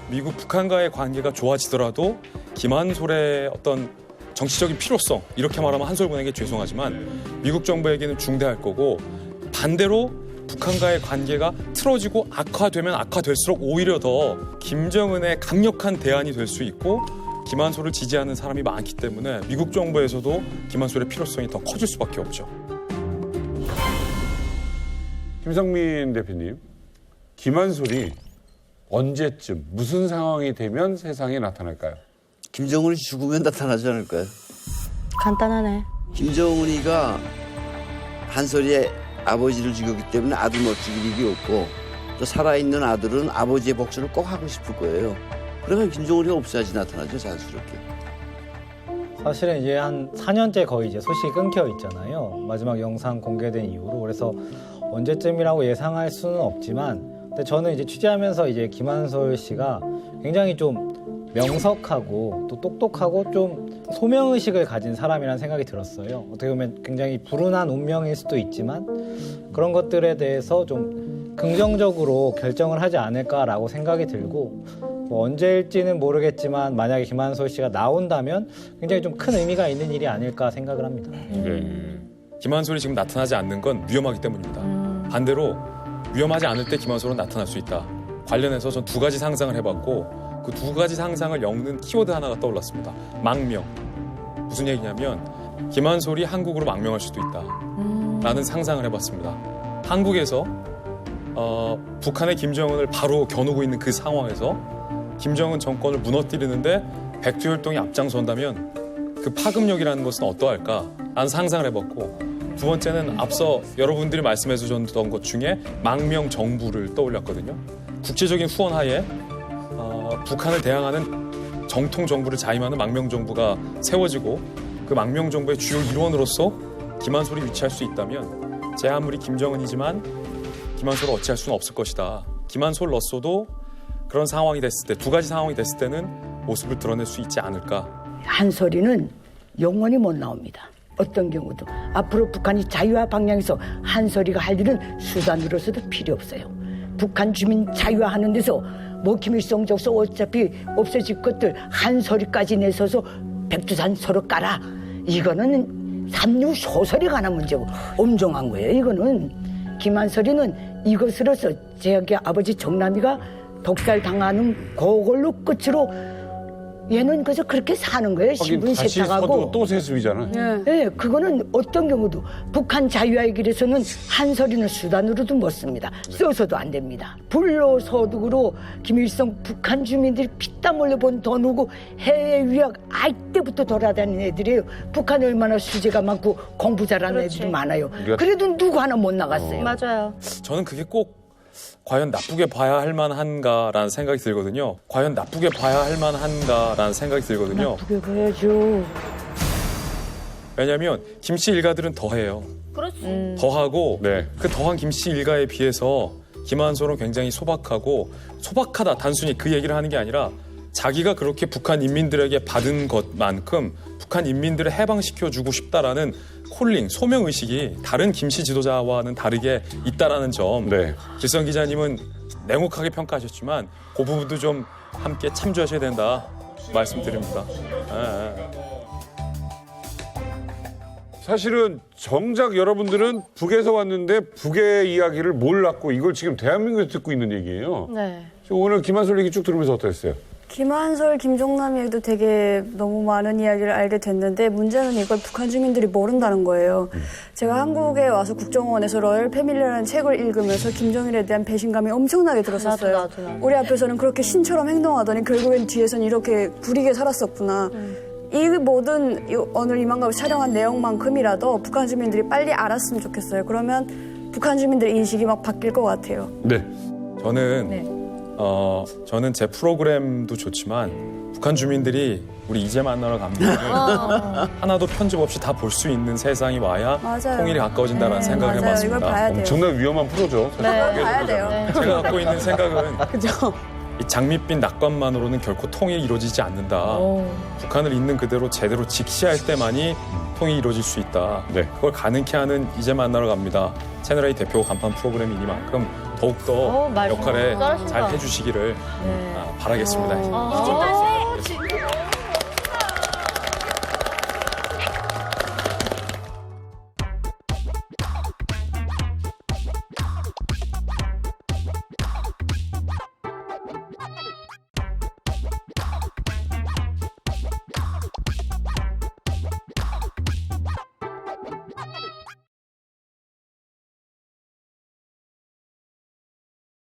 미국 북한과의 관계가 좋아지더라도 김한솔의 어떤 정치적인 필요성 이렇게 말하면 한솔군에게 죄송하지만 미국 정부에게는 중대할 거고 반대로 북한과의 관계가 틀어지고 악화되면 악화될수록 오히려 더 김정은의 강력한 대안이 될 수 있고 김한솔을 지지하는 사람이 많기 때문에 미국 정부에서도 김한솔의 필요성이 더 커질 수밖에 없죠. 김성민 대표님, 김한솔이 언제쯤 무슨 상황이 되면 세상에 나타날까요? 김정은이 죽으면 나타나지 않을까요? 간단하네. 김정은이가 한솔이의 아버지를 죽였기 때문에 아들 못 죽일 일이 없고 또 살아있는 아들은 아버지의 복수를 꼭 하고 싶을 거예요. 그러면 김정은이 없어야지 나타나죠, 자연스럽게. 사실은 이제 한 4년째 거의 이제 소식이 끊겨 있잖아요. 마지막 영상 공개된 이후로. 그래서 언제쯤이라고 예상할 수는 없지만 근데 저는 이제 취재하면서 이제 김한솔 씨가 굉장히 좀 명석하고 또 똑똑하고 좀 소명의식을 가진 사람이라는 생각이 들었어요. 어떻게 보면 굉장히 불운한 운명일 수도 있지만 그런 것들에 대해서 좀 긍정적으로 결정을 하지 않을까라고 생각이 들고 뭐 언제일지는 모르겠지만 만약에 김한솔 씨가 나온다면 굉장히 좀 큰 의미가 있는 일이 아닐까 생각을 합니다. 김한솔이 지금 나타나지 않는 건 위험하기 때문입니다. 반대로 위험하지 않을 때 김한솔은 나타날 수 있다. 관련해서 전 두 가지 상상을 해봤고 그 두 가지 상상을 엮는 키워드 하나가 떠올랐습니다. 망명. 무슨 얘기냐면 김한솔이 한국으로 망명할 수도 있다. 라는 상상을 해봤습니다. 한국에서 북한의 김정은을 바로 겨누고 있는 그 상황에서 김정은 정권을 무너뜨리는데 백두혈통이 앞장선다면 그 파급력이라는 것은 어떠할까? 라는 상상을 해봤고 두 번째는 앞서 여러분들이 말씀해 주셨던 것 중에 망명 정부를 떠올렸거든요. 국제적인 후원 하에 북한을 대항하는 정통 정부를 자임하는 망명 정부가 세워지고 그 망명 정부의 주요 일원으로서 김한솔이 위치할 수 있다면 제 아무리 김정은이지만 김한솔을 어찌할 수는 없을 것이다. 김한솔로서도 그런 상황이 됐을 때 두 가지 상황이 됐을 때는 모습을 드러낼 수 있지 않을까. 한솔이는 영원히 못 나옵니다. 어떤 경우도 앞으로 북한이 자유화 방향에서 한솔이가 할 일은 수단으로서도 필요 없어요. 북한 주민 자유화하는 데서 뭐 김일성 적서 어차피 없어질 것들 한솔이까지 내서서 백두산 서로 깔아. 이거는 삼류 소설에 관한 문제고 엄정한 거예요. 이거는 김한솔이는 이것으로서 제게 아버지 정남이가 독살 당하는 그걸로 끝으로 얘는 그저 그렇게 사는 거예요. 신분 세탁하고. 또 세습이잖아. 네, 그거는 어떤 경우도 북한 자유화의 길에서는 한솔이는 수단으로도 못 씁니다. 써서도 안 됩니다. 불로소득으로 김일성 북한 주민들이 피땀 흘려 번 돈 오고 해외 유학 알 때부터 돌아다니는 애들이에요. 북한에 얼마나 수재가 많고 공부 잘하는 애들이 많아요. 그래도 누구 하나 못 나갔어요. 맞아요. 저는 그게 꼭 과연 나쁘게 봐야 할 만한가라는 생각이 들거든요. 과연 나쁘게 봐야 할 만한가라는 생각이 들거든요. 나쁘게 봐야죠. 왜냐하면 김씨 일가들은 더해요. 그렇지. 더하고 그 더한 김씨 일가에 비해서 김한솔은 굉장히 소박하고 소박하다 단순히 그 얘기를 하는 게 아니라 자기가 그렇게 북한 인민들에게 받은 것만큼 북한 인민들을 해방시켜주고 싶다라는 콜링, 소명의식이 다른 김씨 지도자와는 다르게 있다라는 점 길성 기자님은 냉혹하게 평가하셨지만 그 부분도 좀 함께 참조하셔야 된다 말씀드립니다. 사실은 정작 여러분들은 북에서 왔는데 북의 이야기를 몰랐고 이걸 지금 대한민국에서 듣고 있는 얘기예요. 네. 오늘 김한솔 얘기 쭉 들으면서 어땠어요? 김한솔, 김종남 얘기도 되게 너무 많은 이야기를 알게 됐는데 문제는 이걸 북한 주민들이 모른다는 거예요. 제가 한국에 와서 국정원에서 로열 패밀리라는 책을 읽으면서 김정일에 대한 배신감이 엄청나게 들었었어요. 나도. 우리 앞에서는 그렇게 신처럼 행동하더니 결국엔 뒤에서는 이렇게 부리게 살았었구나. 이 모든 오늘 이만갑을 촬영한 내용만큼이라도 북한 주민들이 빨리 알았으면 좋겠어요. 그러면 북한 주민들의 인식이 막 바뀔 것 같아요. 네. 저는 제 프로그램도 좋지만 북한 주민들이 우리 이제 만나러 갑니다. 하나도 편집 없이 다 볼 수 있는 세상이 와야 맞아요. 통일이 가까워진다는 생각을 맞아요. 해봤습니다. 이걸 봐야 돼요. 엄청난 위험한 프로죠. 네, 봐야 돼요. 제가 갖고 있는 생각은 그죠? 이 장밋빛 낙관만으로는 결코 통일이 이루어지지 않는다. 북한을 있는 그대로 제대로 직시할 때만이 통일이 이루어질 수 있다. 그걸 가능케 하는 이제 만나러 갑니다. 채널A 대표 간판 프로그램이니만큼 더욱더 역할에 잘 해주시기를 바라겠습니다.